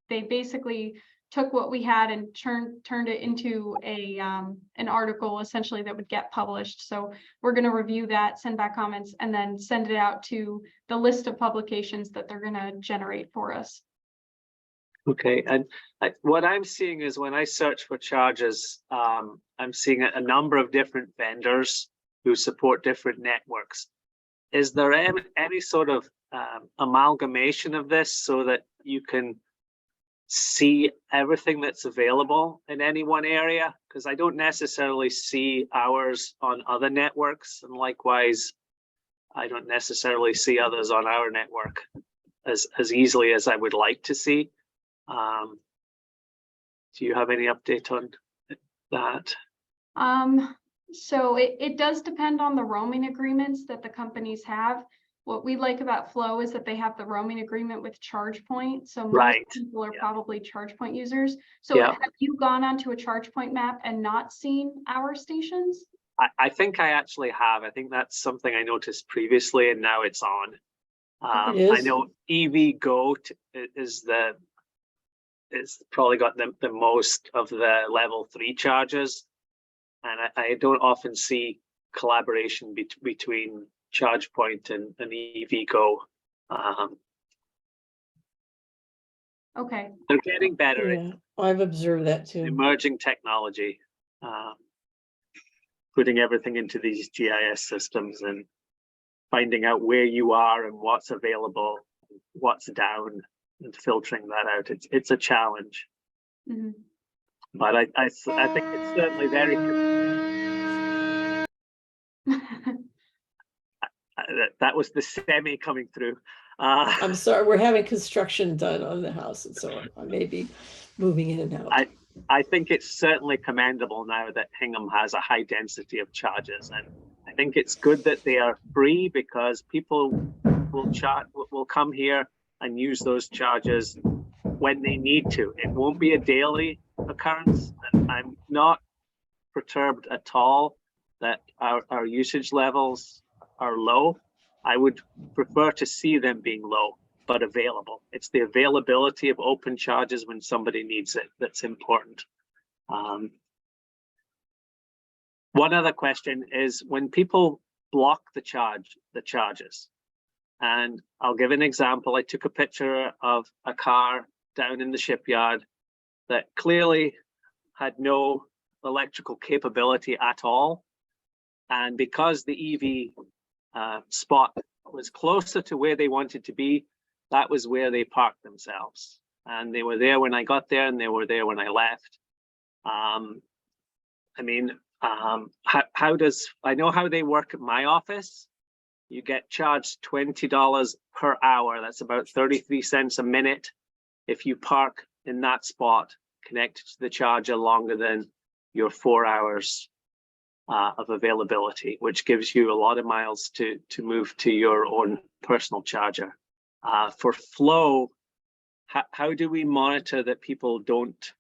They basically took what we had and turned it into an article essentially that would get published. So we're going to review that, send back comments, and then send it out to the list of publications that they're going to generate for us. Okay, and what I'm seeing is when I search for charges, I'm seeing a number of different vendors who support different networks. Is there any sort of amalgamation of this so that you can see everything that's available in any one area? Because I don't necessarily see ours on other networks, and likewise, I don't necessarily see others on our network as easily as I would like to see. Do you have any update on that? So it does depend on the roaming agreements that the companies have. What we like about Flow is that they have the roaming agreement with ChargePoint. So most people are probably ChargePoint users. So have you gone onto a ChargePoint map and not seen our stations? I think I actually have. I think that's something I noticed previously, and now it's on. I know EV Go is probably got the most of the level 3 charges, and I don't often see collaboration between ChargePoint and EV Go. Okay. They're getting better. Yeah, I've observed that too. Emerging technology, putting everything into these GIS systems and finding out where you are and what's available, what's down, and filtering that out. It's a challenge. Mm-hmm. But I think it's certainly very that was the semi coming through. I'm sorry, we're having construction done on the house, and so I may be moving in and out. I think it's certainly commendable now that Hingham has a high density of charges, and I think it's good that they are free, because people will come here and use those charges when they need to. It won't be a daily occurrence. I'm not perturbed at all that our usage levels are low. I would prefer to see them being low, but available. It's the availability of open charges when somebody needs it that's important. One other question is, when people block the charges, and I'll give an example. I took a picture of a car down in the shipyard that clearly had no electrical capability at all. And because the EV spot was closer to where they wanted to be, that was where they parked themselves. And they were there when I got there, and they were there when I left. I know how they work at my office. You get charged $20 per hour. That's about 33 cents a minute if you park in that spot connected to the charger longer than your 4 hours of availability, which gives you a lot of miles to move to your own personal charger. For Flow, how do we monitor that people don't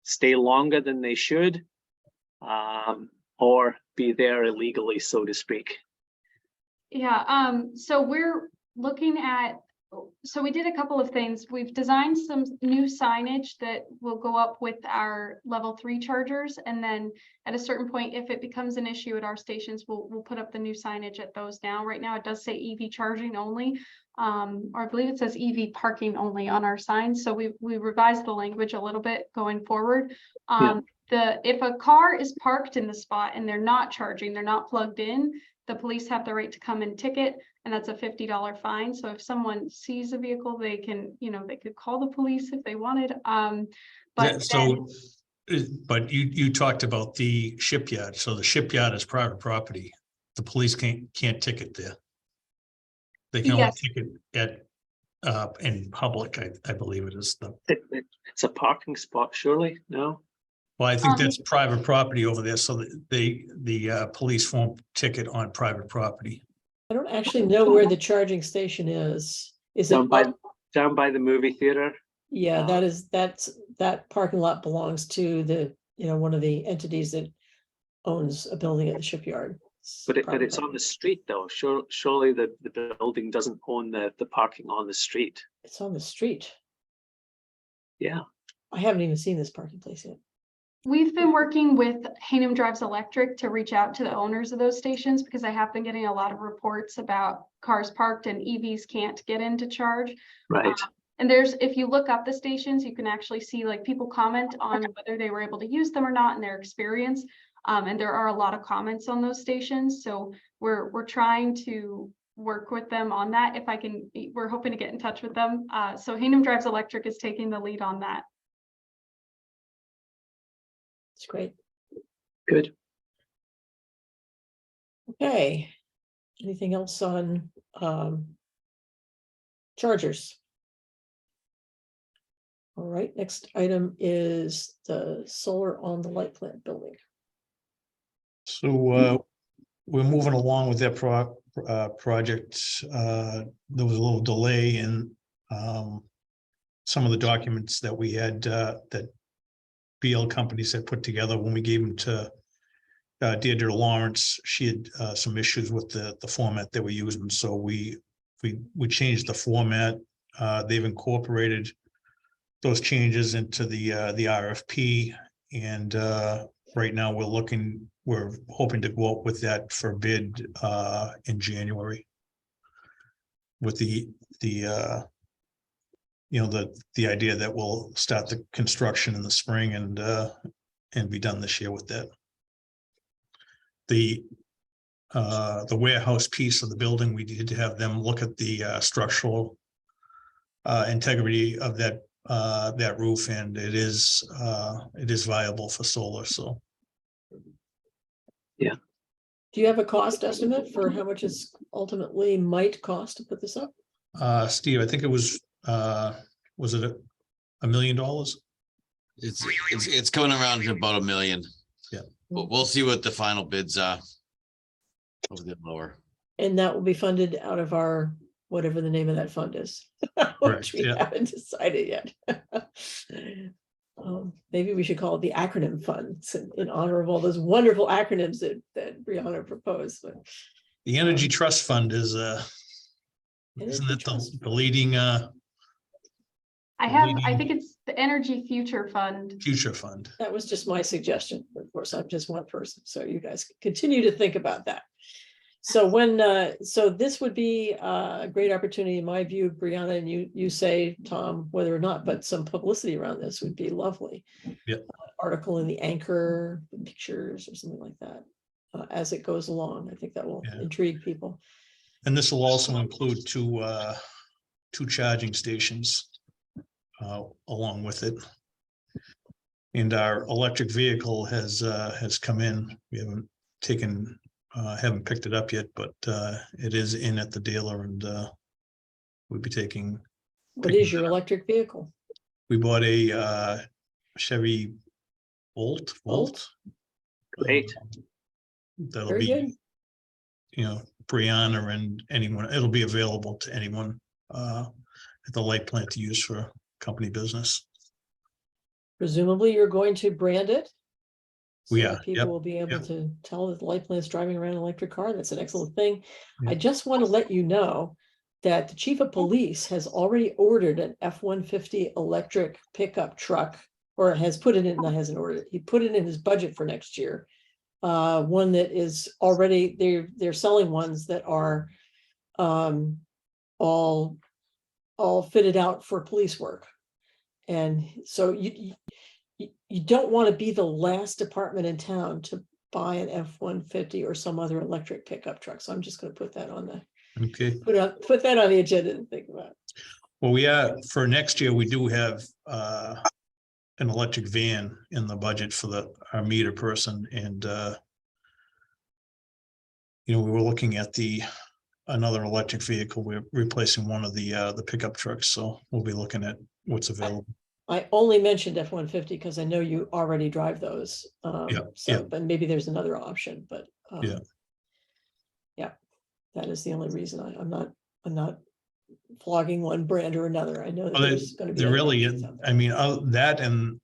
stay longer than they should, or be there illegally, so to speak? Yeah, so we're looking at, so we did a couple of things. We've designed some new signage that will go up with our level 3 chargers. And then at a certain point, if it becomes an issue at our stations, we'll put up the new signage at those now. Right now, it does say EV charging only, or I believe it says EV parking only on our signs. So we revised the language a little bit going forward. If a car is parked in the spot and they're not charging, they're not plugged in, the police have the right to come and ticket. and that's a $50 fine. So if someone sees a vehicle, they can, they could call the police if they wanted. But So, but you talked about the shipyard. So the shipyard is private property. The police can't ticket there. They can only Yes. ticket at in public, I believe it is the. It's a parking spot, surely, no? Well, I think that's private property over there, so the police won't ticket on private property. I don't actually know where the charging station is. Is it? Down by the movie theater? Yeah, that parking lot belongs to the, one of the entities that owns a building at the shipyard. But it's on the street though. Surely the building doesn't own the parking on the street. It's on the street. Yeah. I haven't even seen this parking place yet. We've been working with Hingham Drives Electric to reach out to the owners of those stations because I have been getting a lot of reports about cars parked and EVs can't get in to charge. Right. And if you look up the stations, you can actually see like people comment on whether they were able to use them or not in their experience. And there are a lot of comments on those stations. So we're trying to work with them on that. We're hoping to get in touch with them. So Hingham Drives Electric is taking the lead on that. It's great. Good. Okay. Anything else on chargers? All right, next item is the solar on the light plant building. So we're moving along with that project. There was a little delay in some of the documents that we had that BL companies had put together when we gave them to Deirdre Lawrence. She had some issues with the format that we're using, so we changed the format. They've incorporated those changes into the RFP, and right now we're hoping to go out with that for bid in January, with the idea that we'll start the construction in the spring and be done this year with that. The warehouse piece of the building, we needed to have them look at the structural integrity of that roof, and it is viable for solar. So yeah. Do you have a cost estimate for how much it ultimately might cost to put this up? Steve, I think it was it $1 million? It's coming around to about $1 million. Yeah. But we'll see what the final bids are. Over the lower. And that will be funded out of our, whatever the name of that fund is, which we haven't decided yet. Maybe we should call it the acronym fund in honor of all those wonderful acronyms that Brianna proposed. But, the Energy Trust Fund is isn't it the leading I think it's the Energy Future Fund. future fund? that was just my suggestion. Of course, I'm just one person, so you guys continue to think about that. So so this would be a great opportunity, in my view, Brianna, and you say, Tom, whether or not, but some publicity around this would be lovely. Yep. Article in the Anchor, pictures or something like that, as it goes along. I think that will intrigue people. And this will also include two charging stations along with it. And our electric vehicle has come in. We haven't picked it up yet, but it is in at the dealer, and we'll be taking. What is your electric vehicle? We bought a Chevy Volt. Great. That'll Very be good. Brianna and anyone. It'll be available to anyone at the light plant to use for company business. Presumably you're going to brand it. So Yeah, that people yep, will be able yep. to tell that the light plant's driving around an electric car. That's an excellent thing. Yeah. I just want to let you know that the chief of police has already ordered an F-150 electric pickup truck, or has put it in, not hasn't ordered it. He put it in his budget for next year. One that is already, they're selling ones that are all fitted out for police work. And so you don't want to be the last department in town to buy an F-150 or some other electric pickup truck. So I'm just going to put that on Okay. Put that on the agenda and think about. Well, for next year, we do have an electric van in the budget for our meter person, and we were looking at another electric vehicle. We're replacing one of the pickup trucks, so we'll be looking at what's available. I only mentioned F-150 because I know you already drive those. Yeah. But maybe there's another option, but Yeah. yeah, that is the only reason I'm not flogging one brand or another. I know that Well, there's going to be there other really options is. out there. I mean, that and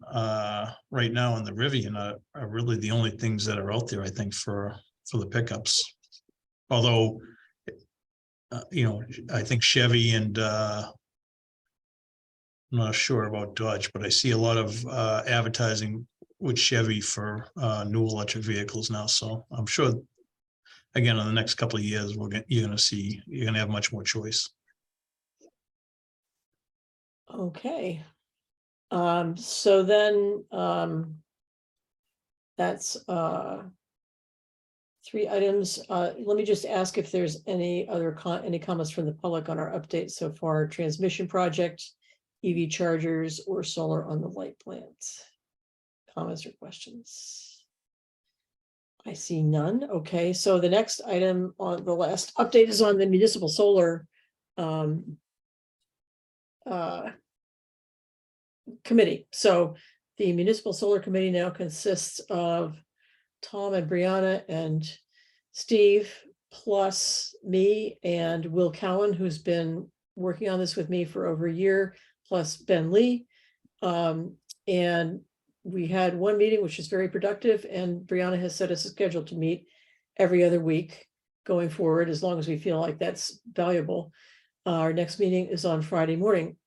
right now in the Rivian are really the only things that are out there, I think, for the pickups. Although, I think Chevy and I'm not sure about Dodge, but I see a lot of advertising with Chevy for new electric vehicles now. So I'm sure, again, in the next couple of years, you're going to have much more choice. Okay. So then that's 3 items. Let me just ask if there's any comments from the public on our update so far: transmission project, EV chargers, or solar on the light plant. Comments or questions? I see none. Okay, so the next item on the last update is on the municipal solar committee. So the municipal solar committee now consists of Tom and Brianna and Steve, plus me and Will Cowan, who's been working on this with me for over a year, plus Ben Lee. And we had one meeting, which is very productive, and Brianna has set us a schedule to meet every other week going forward, as long as we feel like that's valuable. Our next meeting is on Friday morning.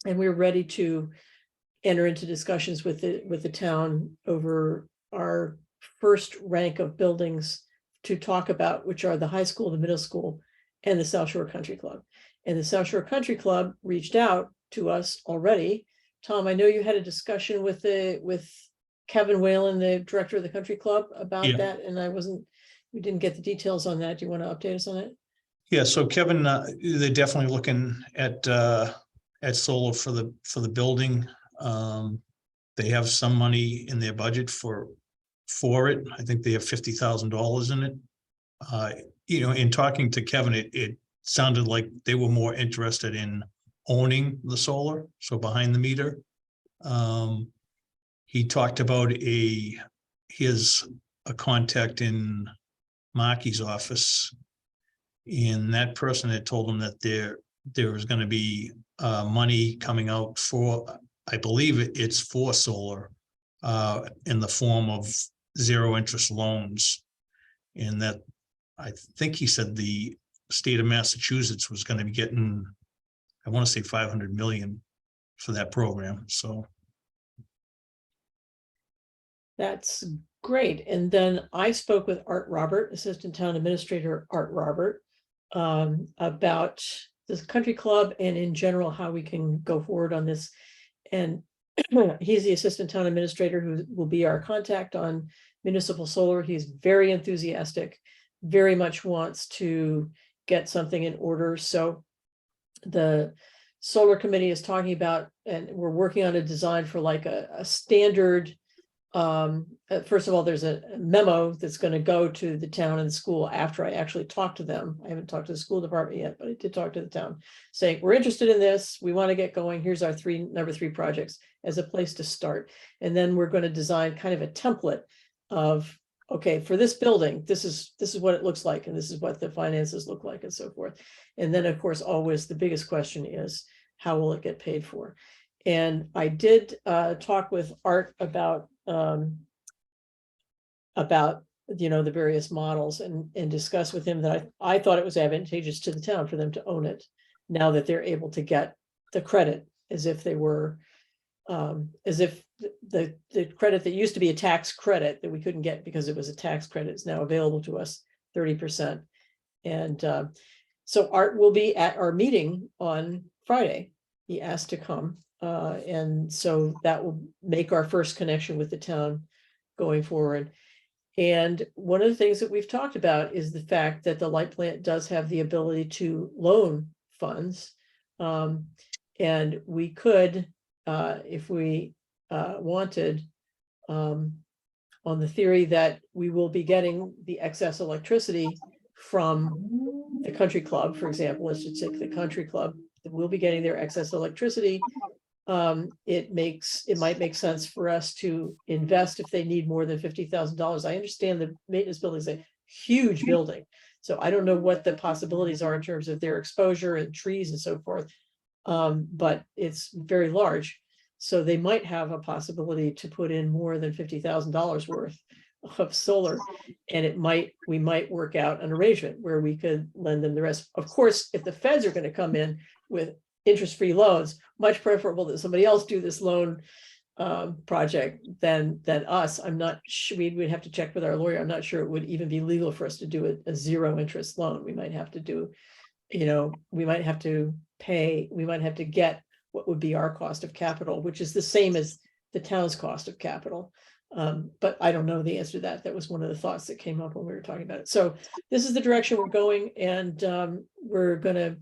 And we're ready to enter into discussions with the town over our first rank of buildings to talk about, which are the high school, the middle school, and the South Shore Country Club. And the South Shore Country Club reached out to us already. Tom, I know you had a discussion with Kevin Whalen, the director of the country club, about that, and we didn't get the details on that. Do you want to update us on it? Yeah, so Kevin, they're definitely looking at solar for the building. They have some money in their budget for it. I think they have $50,000 in it. In talking to Kevin, it sounded like they were more interested in owning the solar, so behind the meter. He talked about a contact in Marky's office, and that person had told him that there was going to be money coming out for, I believe it's for solar, in the form of zero interest loans. And that, I think he said the state of Massachusetts was going to be getting, I want to say 500 million for that program. So That's great. And then I spoke with Art Robert, Assistant Town Administrator Art Robert, about this country club and in general how we can go forward on this. And he's the Assistant Town Administrator who will be our contact on municipal solar. He's very enthusiastic, very much wants to get something in order. So the solar committee is talking about, and we're working on a design for like a standard. First of all, there's a memo that's going to go to the town and the school after I actually talk to them. I haven't talked to the school department yet, but I did talk to the town saying, we're interested in this. We want to get going. Here's our number 3 projects as a place to start. And then we're going to design kind of a template of, okay, for this building, this is what it looks like, and this is what the finances look like, and so forth. And then, of course, always the biggest question is, how will it get paid for? And I did talk with Art about the various models and discuss with him that I thought it was advantageous to the town for them to own it, now that they're able to get the credit as if they were as if the credit that used to be a tax credit that we couldn't get because it was a tax credit is now available to us 30%. And so Art will be at our meeting on Friday. He asked to come. And so that will make our first connection with the town going forward. And one of the things that we've talked about is the fact that the light plant does have the ability to loan funds. And we could, if we wanted, on the theory that we will be getting the excess electricity from the country club, for example, let's just take the country club, that we'll be getting their excess electricity. It might make sense for us to invest if they need more than $50,000. I understand the maintenance building is a huge building, so I don't know what the possibilities are in terms of their exposure and trees and so forth. But it's very large, so they might have a possibility to put in more than $50,000 worth of solar, and we might work out an arrangement where we could lend them the rest. Of course, if the feds are going to come in with interest-free loans, much preferable that somebody else do this loan project than us. I'm not sure, we'd have to check with our lawyer. I'm not sure it would even be legal for us to do a zero interest loan. We might have to do, we might have to get what would be our cost of capital, which is the same as the town's cost of capital. But I don't know the answer to that. That was one of the thoughts that came up when we were talking about it. So this is the direction we're going, and we're going to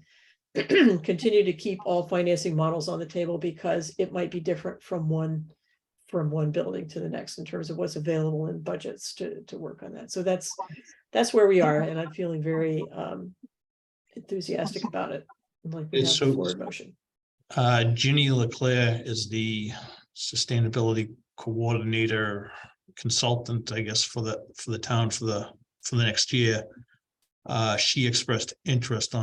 continue to keep all financing models on the table, because it might be different from one building to the next in terms of what's available in budgets to work on that. So that's where we are, and I'm feeling very enthusiastic about it. Like we have So- forward motion. Ginny Leclerc is the sustainability coordinator consultant, I guess, for the town for the next year. She expressed interest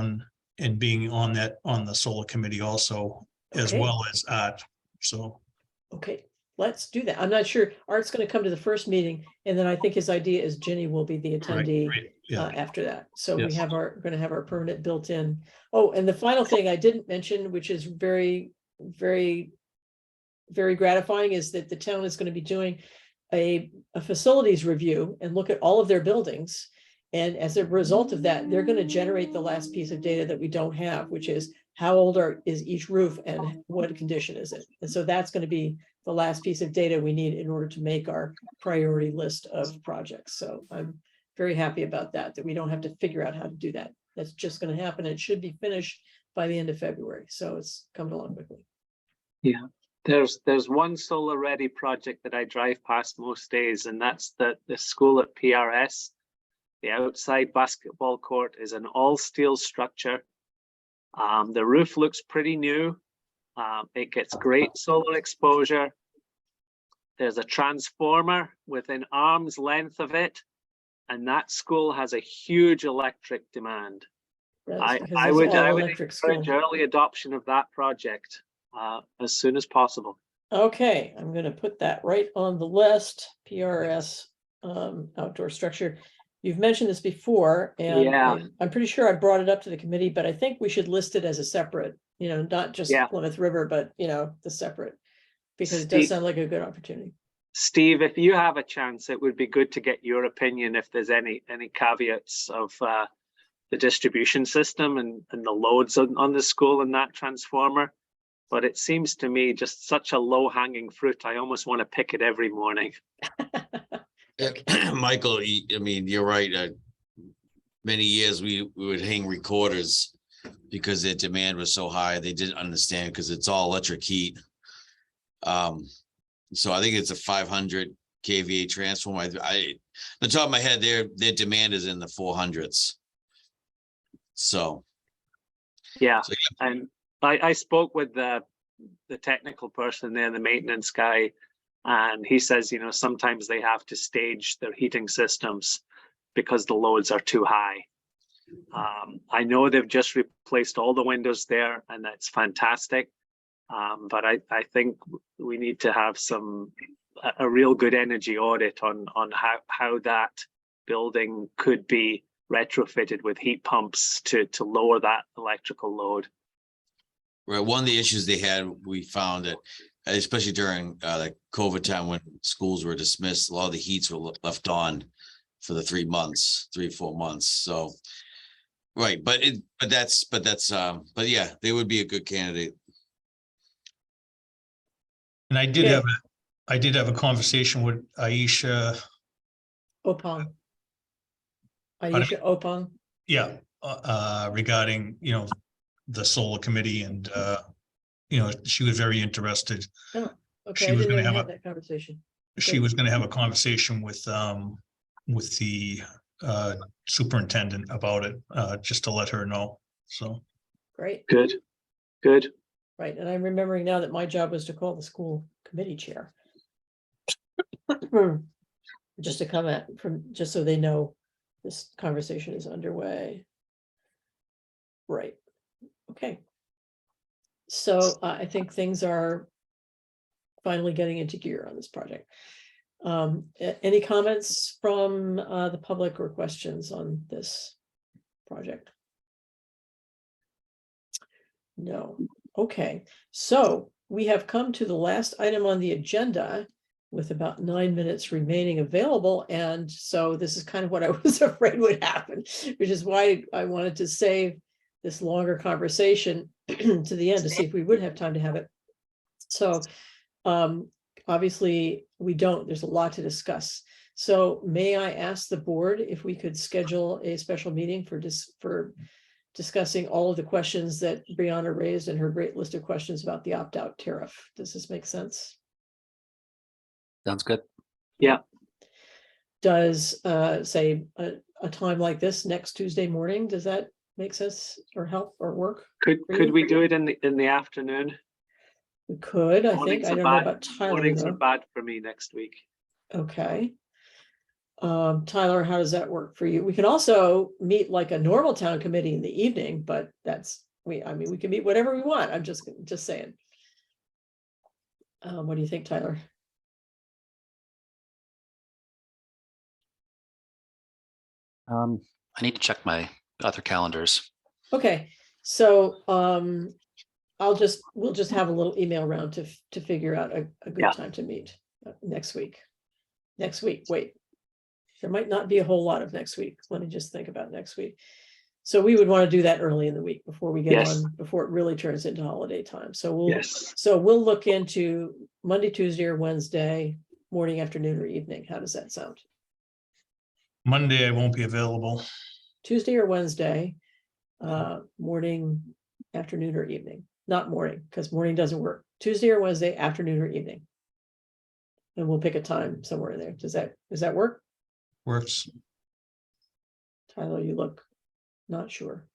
in being on the solar committee also, as Okay. well as Art. So Okay, let's do that. I'm not sure. Art's going to come to the first meeting, and then I think his idea is Ginny will be the attendee right, yeah. after that. So we Yes. have going to have our permanent built in. Oh, and the final thing I didn't mention, which is very, very, very gratifying, is that the town is going to be doing a facilities review and look at all of their buildings. And as a result of that, they're going to generate the last piece of data that we don't have, which is how old is each roof and what condition is it? And so that's going to be the last piece of data we need in order to make our priority list of projects. So I'm very happy about that we don't have to figure out how to do that. That's just going to happen. It should be finished by the end of February. So it's coming along quickly. Yeah, there's one solar ready project that I drive past most days, and that's the school at PRS. The outside basketball court is an all steel structure. The roof looks pretty new. It gets great solar exposure. There's a transformer within arm's length of it, and that school has a huge electric demand. That's because I it's would all electric encourage school. early adoption of that project as soon as possible. Okay, I'm going to put that right on the list. PRS outdoor structure. You've mentioned this before, and Yeah. I'm pretty sure I brought it up to the committee, but I think we should list it as a separate, not just Yeah. Plymouth River, but the separate, because it does Steve- sound like a good opportunity. Steve, if you have a chance, it would be good to get your opinion if there's any caveats of the distribution system and the loads on the school and that transformer. But it seems to me just such a low hanging fruit. I almost want to pick it every morning. Michael, I mean, you're right. Many years we would hang recorders because their demand was so high. They didn't understand because it's all electric heat. So I think it's a 500 kVA transformer. The top of my head, their demand is in the 400s. So Yeah, So, and I spoke with the technical person there, the maintenance guy, and he says, sometimes they have to stage their heating systems because the loads are too high. I know they've just replaced all the windows there, and that's fantastic. But I think we need to have a real good energy audit on how that building could be retrofitted with heat pumps to lower that electrical load. right, one of the issues they had, we found that, especially during the COVID time when schools were dismissed, a lot of the heats were left on for the 3 or 4 months. So, right, but yeah, they would be a good candidate. And I did Okay. have a conversation with Aisha Opong. Pardon Aisha Opong. Yeah, regarding, the solar committee and, she was very interested. Oh, okay, She I was didn't gonna even have have that conversation. She Good. was gonna have a conversation with the superintendent about it, just to let her know, so. Great, Good, good. right, and I'm remembering now that my job was to call the school committee chair. Just to comment just so they know this conversation is underway. Right, okay. So I think things are finally getting into gear on this project. Any comments from the public or questions on this project? No. Okay, so we have come to the last item on the agenda with about 9 minutes remaining available. And so this is kind of what I was afraid would happen, which is why I wanted to save this longer conversation to the end to see if we would have time to have it. So obviously we don't, there's a lot to discuss. So may I ask the board if we could schedule a special meeting for discussing all of the questions that Brianna raised in her great list of questions about the opt-out tariff. Does this make sense? Sounds good. Yeah. Does say a time like this next Tuesday morning, does that make sense or help or work? Could we do it in the afternoon? We could, I think. Mornings I are don't know bad- about Tyler Mornings are though. bad for me next week. Okay. Tyler, how does that work for you? We can also meet like a normal town committee in the evening, but we can meet whatever we want. I'm just saying. What do you think, Tyler? I need to check my other calendars. Okay, so we'll just have a little email round to figure out a good Yeah. time to meet next week. Wait. There might not be a whole lot of next week. Let me just think about next week. So we would want to do that early in the week before we get Yes. on, before it really turns into holiday time. So Yes. we'll look into Monday, Tuesday, or Wednesday, morning, afternoon, or evening. How does that sound? Monday I won't be available. Tuesday or Wednesday, morning, afternoon, or evening. Not morning, because morning doesn't work. Tuesday or Wednesday, afternoon or evening. And we'll pick a time somewhere in there. Does that work? Works. Tyler, you look not sure.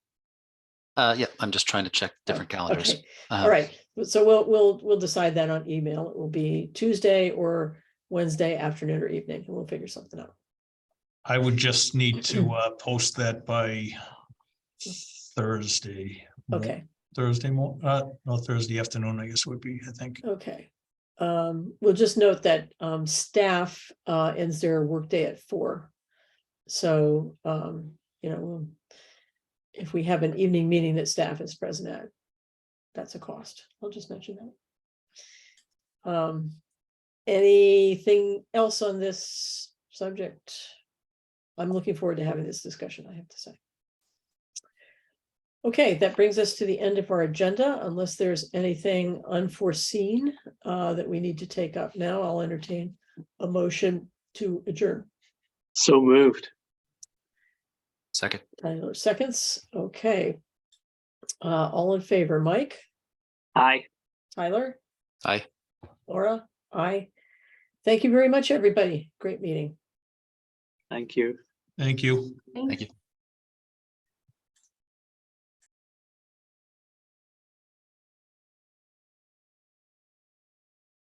Yeah, I'm just trying to check different Oh, calendars. okay. All right, so we'll decide that on email. It will be Tuesday or Wednesday afternoon or evening, and we'll figure something out. I would just need to post that by Thursday. Okay, Thursday Thursday afternoon, I guess would be, I think. okay. We'll just note that staff ends their workday at 4. So if we have an evening meeting that staff is present at, that's a cost. I'll just mention that. Anything else on this subject? I'm looking forward to having this discussion, I have to say. Okay, that brings us to the end of our agenda. Unless there's anything unforeseen that we need to take up now, I'll entertain a motion to adjourn. So moved. Second. Tyler seconds. Okay. All in favor, Mike, Aye. Tyler, Aye. Laura, aye. Thank you very much, everybody. Great meeting. Thank you. Thank you. Thank you.